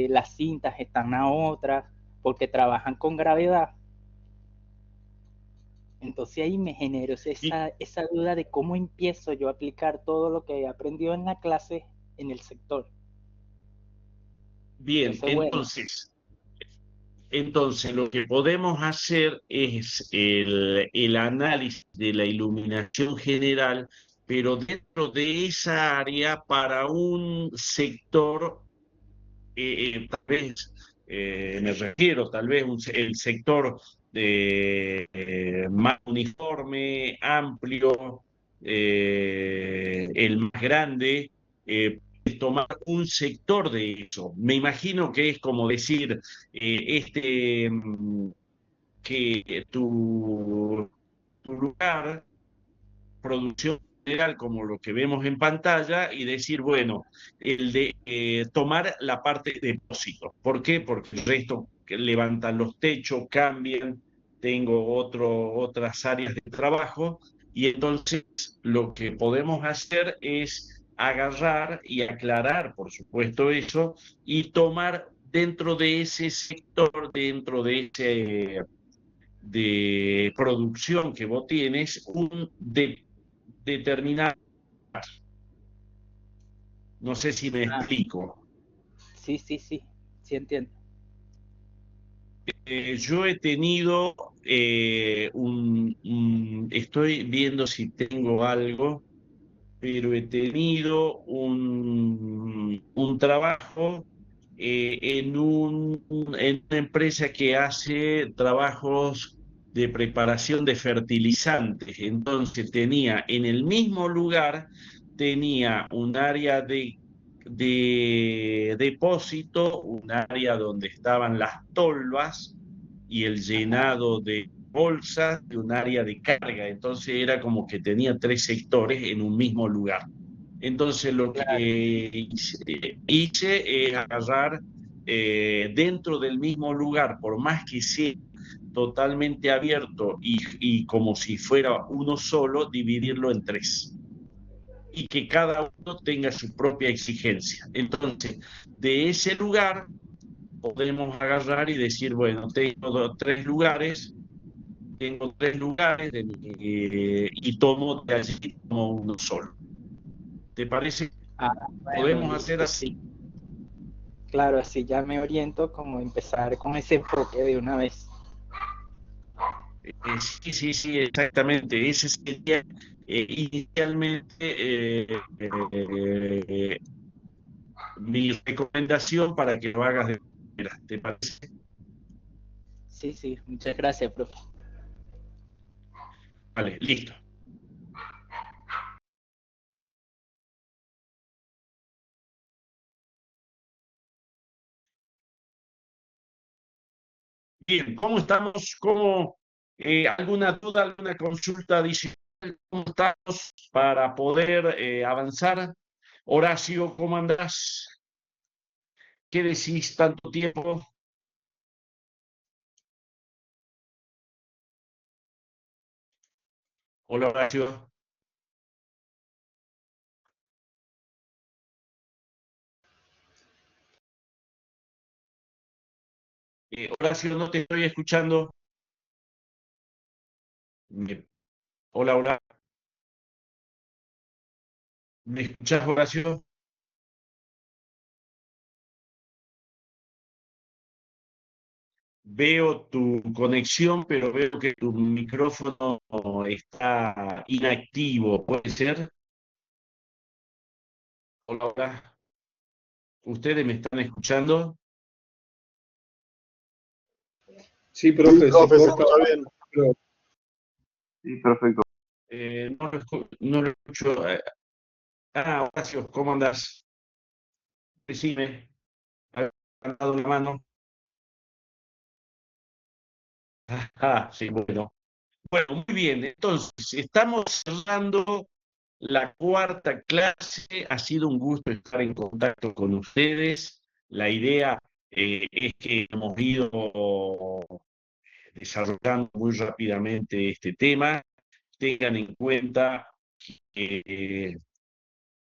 las cintas están a otra, porque trabajan con gravedad. Entonces ahí me generó Y esa duda de cómo empiezo yo a aplicar todo lo que he aprendido en la clase en el sector. bien, Entonces, bueno, entonces lo que podemos hacer es el análisis de la iluminación general, pero dentro de esa área para un sector, tal vez, me refiero, tal vez el sector más uniforme, amplio, el más grande, tomar un sector de eso. Me imagino que es como decir, que tu lugar producción general como lo que vemos en pantalla y decir, bueno, el de tomar la parte de depósito. ¿Por qué? Porque el resto que levantan los techos, cambian, tengo otras áreas de trabajo y entonces lo que podemos hacer es agarrar y aclarar, por supuesto, eso y tomar dentro de ese sector, dentro de ese de producción que vos tienes, determinado. No sé si me ah, explico. sí, sí, sí, sí entiendo. Yo he tenido estoy viendo si tengo algo, pero he tenido un trabajo en una empresa que hace trabajos de preparación de fertilizantes. Entonces tenía en el mismo lugar, tenía un área de depósito, un área donde estaban las tolvas y el Ajá, llenado de bolsas y un área de carga. Entonces era como que tenía tres sectores en un mismo lugar. Entonces lo claro. que hice es agarrar dentro del mismo lugar, por más que sea totalmente abierto y como si fuera uno solo, dividirlo en tres y que cada uno tenga su propia exigencia. Entonces, de ese lugar podemos agarrar y decir, bueno, tengo tres lugares y tomo de allí como uno solo. ¿Te parece? Ah, bueno, Podemos hacer listo, así. sí. Claro, así ya me oriento como empezar con ese enfoque de una vez. Sí, sí, sí, exactamente. Ese sería inicialmente mi recomendación para que lo hagas de manera. ¿Te parece? Sí, sí, muchas gracias, profe. Vale, listo. Bien, ¿cómo estamos? ¿Alguna duda, alguna consulta adicional? ¿Cómo estamos para poder avanzar? Horacio, ¿cómo andás? ¿Qué decís tanto tiempo? Hola, Horacio. Horacio, no te estoy escuchando. Bien. Hola, hola. ¿Me escuchás, Horacio? Veo tu conexión, pero veo que tu micrófono está inactivo. ¿Puede ser? Hola, hola. ¿Ustedes me están escuchando? Sí, Sí, profe, se profe, se corta, escucha bien. pero Sí, perfecto. No lo escucho. Horacio, ¿cómo andás? Decime. ¿Has dado la mano? Sí, bueno. Bueno, muy bien. Entonces, estamos cerrando la cuarta clase. Ha sido un gusto estar en contacto con ustedes. La idea es que hemos ido desarrollando muy rápidamente este tema. Tengan en cuenta que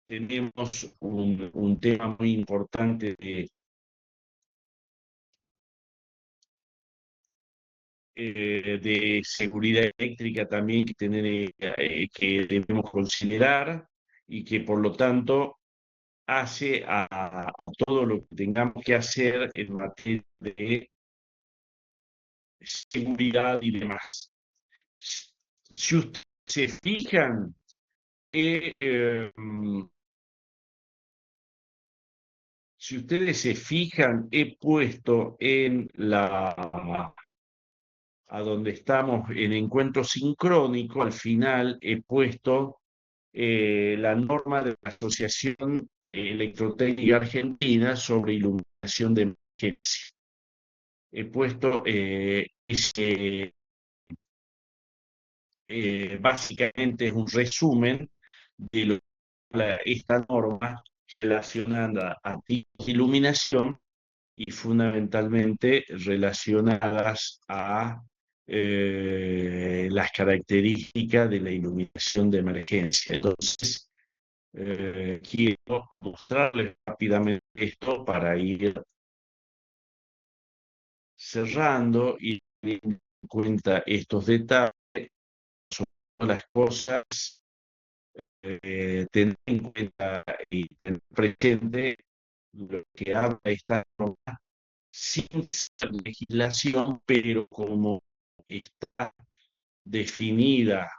tenemos un tema muy importante de seguridad eléctrica también que debemos considerar, y que por lo tanto hace a todo lo que tengamos que hacer en materia de seguridad y demás. Si ustedes se fijan, eh, eh, si ustedes se fijan, he puesto a donde estamos en encuentro sincrónico, al final he puesto la norma de la Asociación Electrotécnica Argentina sobre iluminación de emergencia. He puesto básicamente es un resumen de esta norma relacionada a iluminación, y fundamentalmente relacionadas a las características de la iluminación de emergencia. Entonces, quiero mostrarles rápidamente esto para ir cerrando y teniendo en cuenta estos detalles. Son las cosas, tener en cuenta y tener presente lo que habla esta norma sin ser legislación, pero como está definida,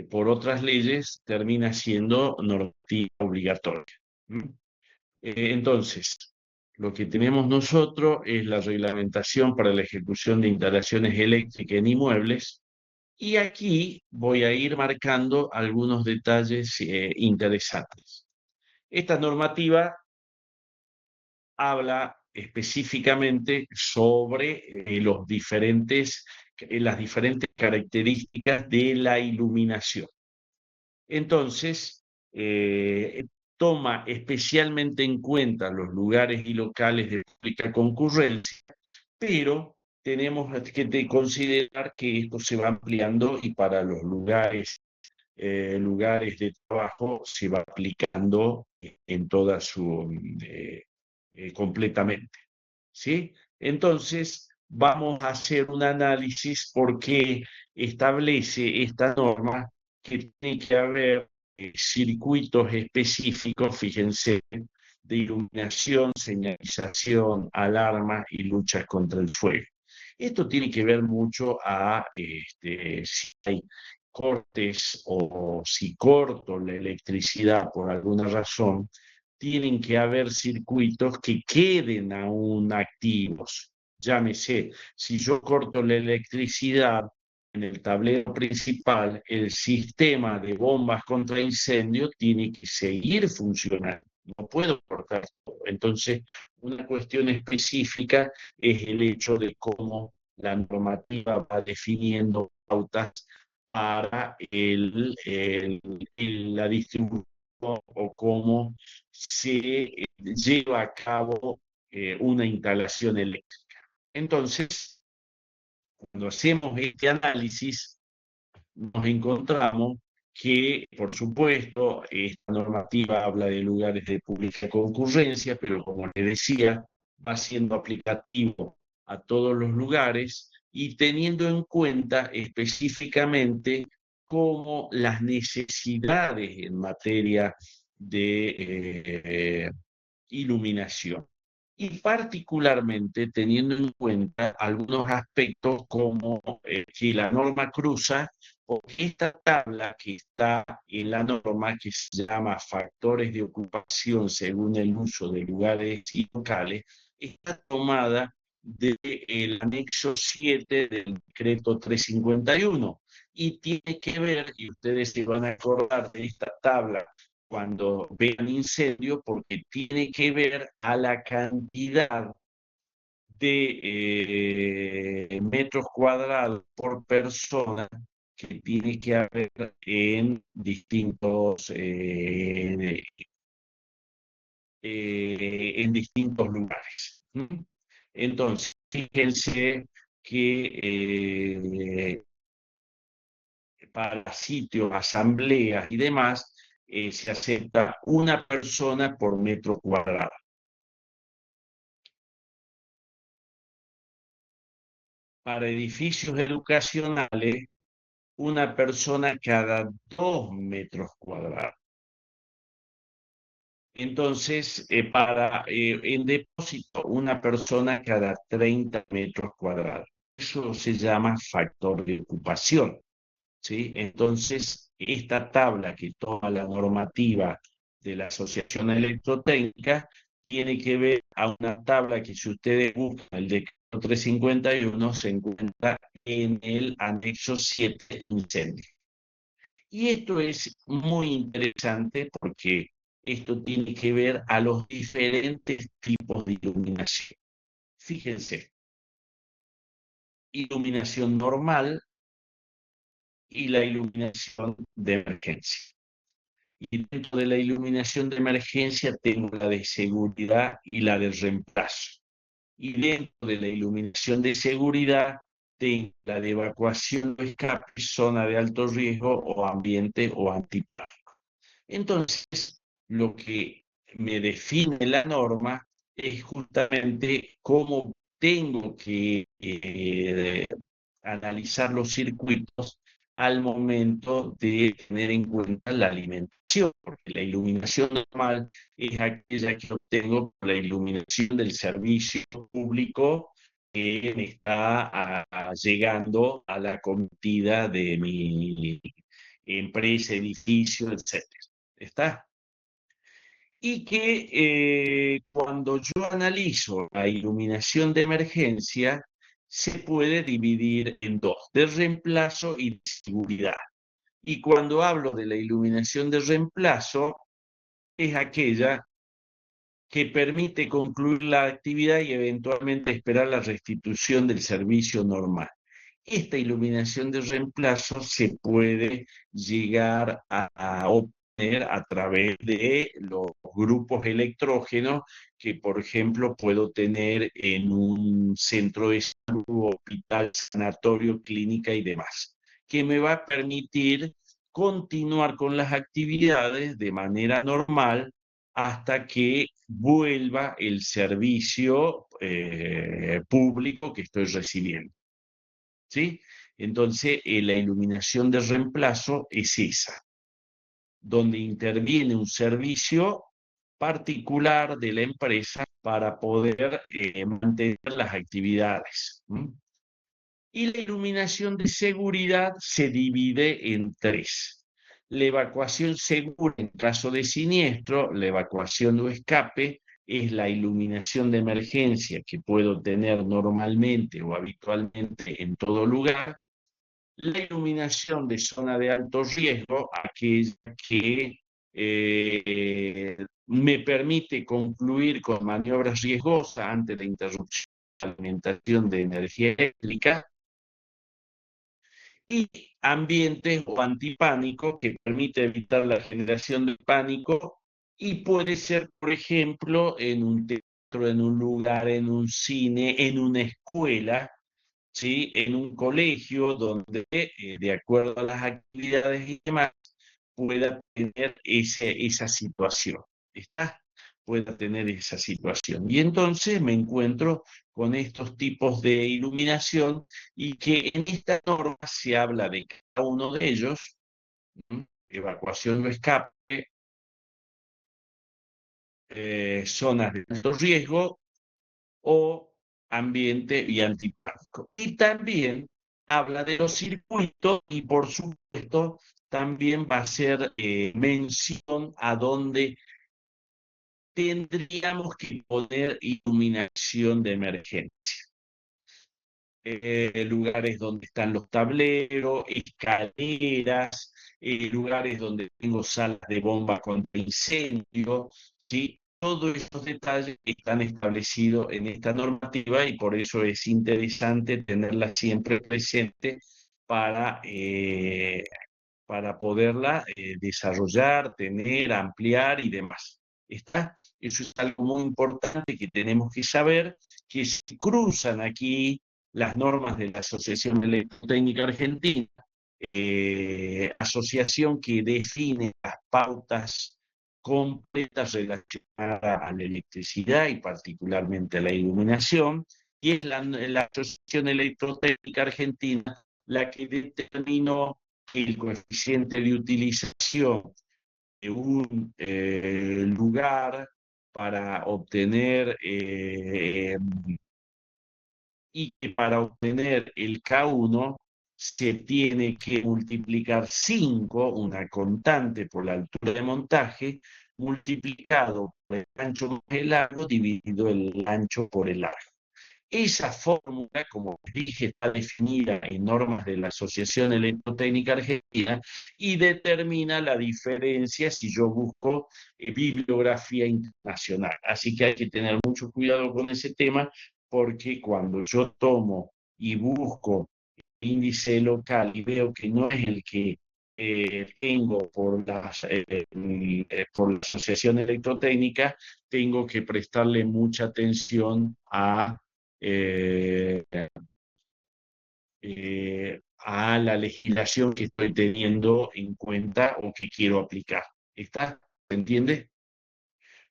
por otras leyes, termina siendo normativa obligatoria. Entonces, lo que tenemos nosotros es la reglamentación para la ejecución de instalaciones eléctricas en inmuebles, y aquí voy a ir marcando algunos detalles interesantes. Esta normativa habla específicamente sobre las diferentes características de la iluminación. Entonces, toma especialmente en cuenta los lugares y locales de pública concurrencia, pero tenemos que considerar que esto se va ampliando, y para los lugares de trabajo se va aplicando en toda su completamente, ¿sí? Entonces, vamos a hacer un análisis porque establece esta norma que tiene que haber circuitos específicos, fíjense, de iluminación, señalización, alarma y lucha contra el fuego. Esto tiene que ver mucho a si hay cortes, o si corto la electricidad por alguna razón, tienen que haber circuitos que queden aún activos. Llámese, si yo corto la electricidad en el tablero principal, el sistema de bombas contra incendio tiene que seguir funcionando. No puedo cortar todo. Entonces, una cuestión específica es el hecho de cómo la normativa va definiendo pautas para la distribución, o cómo se lleva a cabo una instalación eléctrica. Entonces, cuando hacemos este análisis, nos encontramos que, por supuesto, esta normativa habla de lugares de pública concurrencia, pero como les decía, va siendo aplicativo a todos los lugares, y teniendo en cuenta específicamente cómo las necesidades en materia de iluminación, y particularmente teniendo en cuenta algunos aspectos como que la norma cruza, porque esta tabla que está en la norma, que se llama factores de ocupación según el uso de lugares y locales, está tomada del anexo 7 del decreto 351, y tiene que ver, y ustedes se van a acordar de esta tabla cuando vean incendio, porque tiene que ver a la cantidad de metros cuadrados por persona que tiene que haber en distintos lugares. Entonces, fíjense que para sitios, asambleas y demás, se acepta una persona por metro cuadrado. Para edificios educacionales, una persona cada 2 metros cuadrados. Entonces, en depósito, una persona cada 30 metros cuadrados. Eso se llama factor de ocupación, ¿sí? Entonces, esta tabla que toma la normativa de la Asociación Electrotécnica tiene que ver a una tabla que, si ustedes buscan el decreto 351, se encuentra en el anexo 7, incendio. Y esto es muy interesante porque esto tiene que ver a los diferentes tipos de iluminación. Fíjense, iluminación normal y la iluminación de emergencia. Y dentro de la iluminación de emergencia tengo la de seguridad y la de reemplazo. Y dentro de la iluminación de seguridad tengo la de evacuación o escape, zona de alto riesgo o ambiente o antipánico. Entonces, lo que me define la norma es justamente cómo tengo que analizar los circuitos al momento de tener en cuenta la alimentación, porque la iluminación normal es aquella que obtengo por la iluminación del servicio público que me está llegando a la cometida de mi empresa, edificio, etcétera. ¿Está? Y que cuando yo analizo la iluminación de emergencia, se puede dividir en dos, de reemplazo y de seguridad. Y cuando hablo de la iluminación de reemplazo, es aquella que permite concluir la actividad y eventualmente esperar la restitución del servicio normal. Esta iluminación de reemplazo se puede llegar a obtener a través de los grupos electrógenos que, por ejemplo, puedo tener en un centro de salud, hospital, sanatorio, clínica y demás, que me va a permitir continuar con las actividades de manera normal hasta que vuelva el servicio público que estoy recibiendo. ¿Sí? Entonces, la iluminación de reemplazo es esa, donde interviene un servicio particular de la empresa para poder mantener las actividades. Y la iluminación de seguridad se divide en tres. La evacuación segura en caso de siniestro, la evacuación o escape, es la iluminación de emergencia que puedo tener normalmente o habitualmente en todo lugar. La iluminación de zona de alto riesgo, aquella que me permite concluir con maniobras riesgosas antes de interrupción de alimentación de energía eléctrica. Y ambiente o antipánico, que permite evitar la generación de pánico, y puede ser, por ejemplo, en un teatro, en un lugar, en un cine, en una escuela, ¿sí? En un colegio donde, de acuerdo a las actividades y demás, pueda tener esa situación. ¿Está? Pueda tener esa situación. Y entonces me encuentro con estos tipos de iluminación y que en esta norma se habla de cada uno de ellos, evacuación o escape, zonas de alto riesgo o ambiente y antipánico. Y también habla de los circuitos y, por supuesto, también va a hacer mención a donde tendríamos que poner iluminación de emergencia. Lugares donde están los tableros, escaleras, lugares donde tengo salas de bomba contra incendio, ¿sí? Todos estos detalles están establecidos en esta normativa y por eso es interesante tenerla siempre presente para poderla desarrollar, tener, ampliar y demás. ¿Está? Eso es algo muy importante que tenemos que saber, que se cruzan aquí las normas de la Asociación Electrotécnica Argentina, asociación que define las pautas completas relacionadas a la electricidad y particularmente a la iluminación, y es la Asociación Electrotécnica Argentina la que determinó el coeficiente de utilización de un lugar para obtener y que para obtener el K1 se tiene que multiplicar 5, una constante por la altura de montaje, multiplicado por el ancho más el largo, dividido el ancho por el largo. Esa fórmula, como dije, está definida en normas de la Asociación Electrotécnica Argentina y determina la diferencia si yo busco bibliografía internacional. Así que hay que tener mucho cuidado con ese tema, porque cuando yo tomo y busco índice local y veo que no es el que tengo por la Asociación Electrotécnica, tengo que prestarle mucha atención eh, a la legislación que estoy teniendo en cuenta o que quiero aplicar. ¿Está? ¿Se entiende?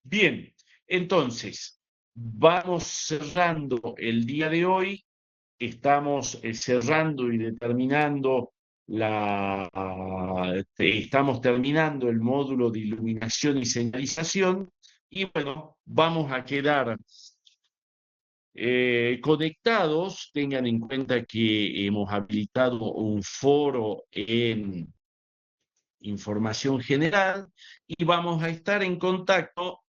Bien, entonces, vamos cerrando el día de hoy. Estamos cerrando y determinando estamos terminando el módulo de iluminación y señalización, y bueno, vamos a quedar conectados. Tengan en cuenta que hemos habilitado un foro en información general y vamos a estar en contacto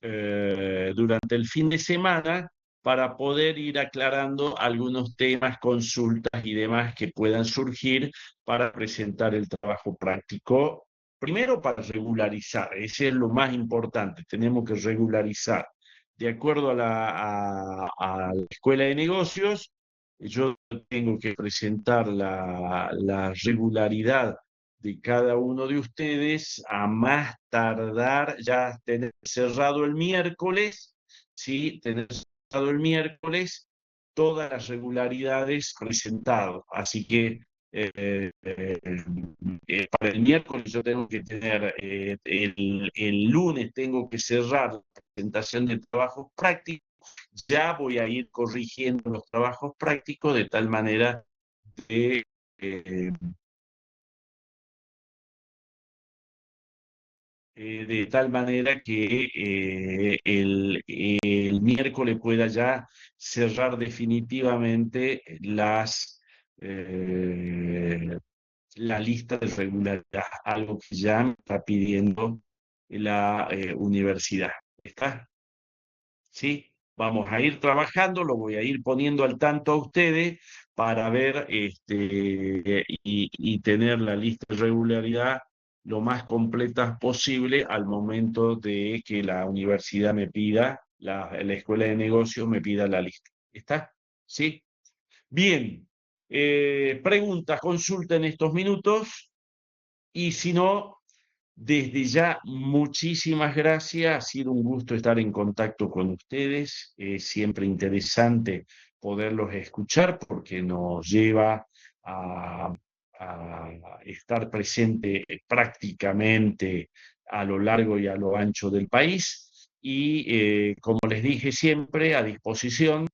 durante el fin de semana para poder ir aclarando algunos temas, consultas y demás que puedan surgir para presentar el trabajo práctico. Primero, para regularizar, ese es lo más importante, tenemos que regularizar. De acuerdo a la Escuela de Negocios, yo tengo que presentar la regularidad de cada uno de ustedes a más tardar, ya tener cerrado el miércoles, ¿sí? Tener cerrado el miércoles todas las regularidades presentadas. Así que para el miércoles yo tengo que tener, el lunes tengo que cerrar la presentación de trabajos prácticos. Ya voy a ir corrigiendo los trabajos prácticos de tal manera de que el miércoles pueda ya cerrar definitivamente la lista de regularidad, algo que ya me está pidiendo la universidad. ¿Está? ¿Sí? Vamos a ir trabajando, lo voy a ir poniendo al tanto a ustedes para ver y tener la lista de regularidad lo más completa posible al momento de que la universidad me pida, la escuela de negocios me pida la lista. ¿Está? ¿Sí? Bien. Preguntas, consulta en estos minutos, y si no, desde ya, muchísimas gracias. Ha sido un gusto estar en contacto con ustedes. Es siempre interesante poderlos escuchar porque nos lleva a, estar presente prácticamente a lo largo y a lo ancho del país. Y como les dije, siempre a disposición.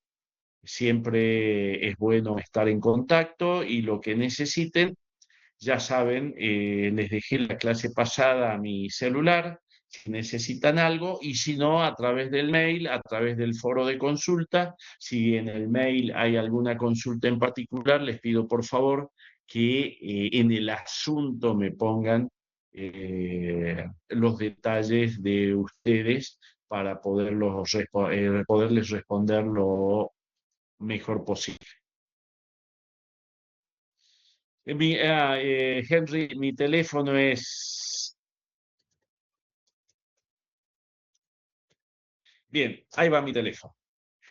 Siempre es bueno estar en contacto y lo que necesiten. Ya saben, les dejé la clase pasada a mi celular, si necesitan algo, y si no, a través del mail, a través del foro de consulta. Si en el mail hay alguna consulta en particular, les pido por favor que en el asunto me pongan los detalles de ustedes para poderles responder lo mejor posible. Henry, mi teléfono es... Bien, ahí va mi teléfono.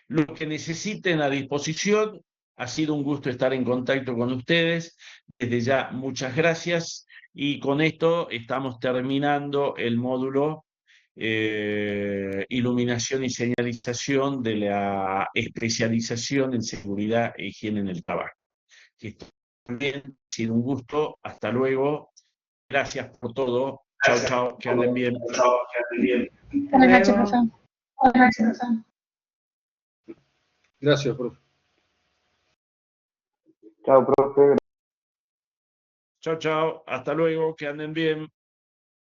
Lo que necesiten a disposición, Ha sido un gusto estar en contacto con ustedes. Desde ya, muchas gracias. Y con esto estamos terminando el módulo iluminación y señalización de la especialización en seguridad e higiene en el trabajo. Que también ha sido un gusto. Hasta luego. Gracias por todo. Chao, chao. Que anden bien. Buenas noches, profe. Gracias, profe. Chao, profe. Chao, chao. Hasta luego. Que anden bien.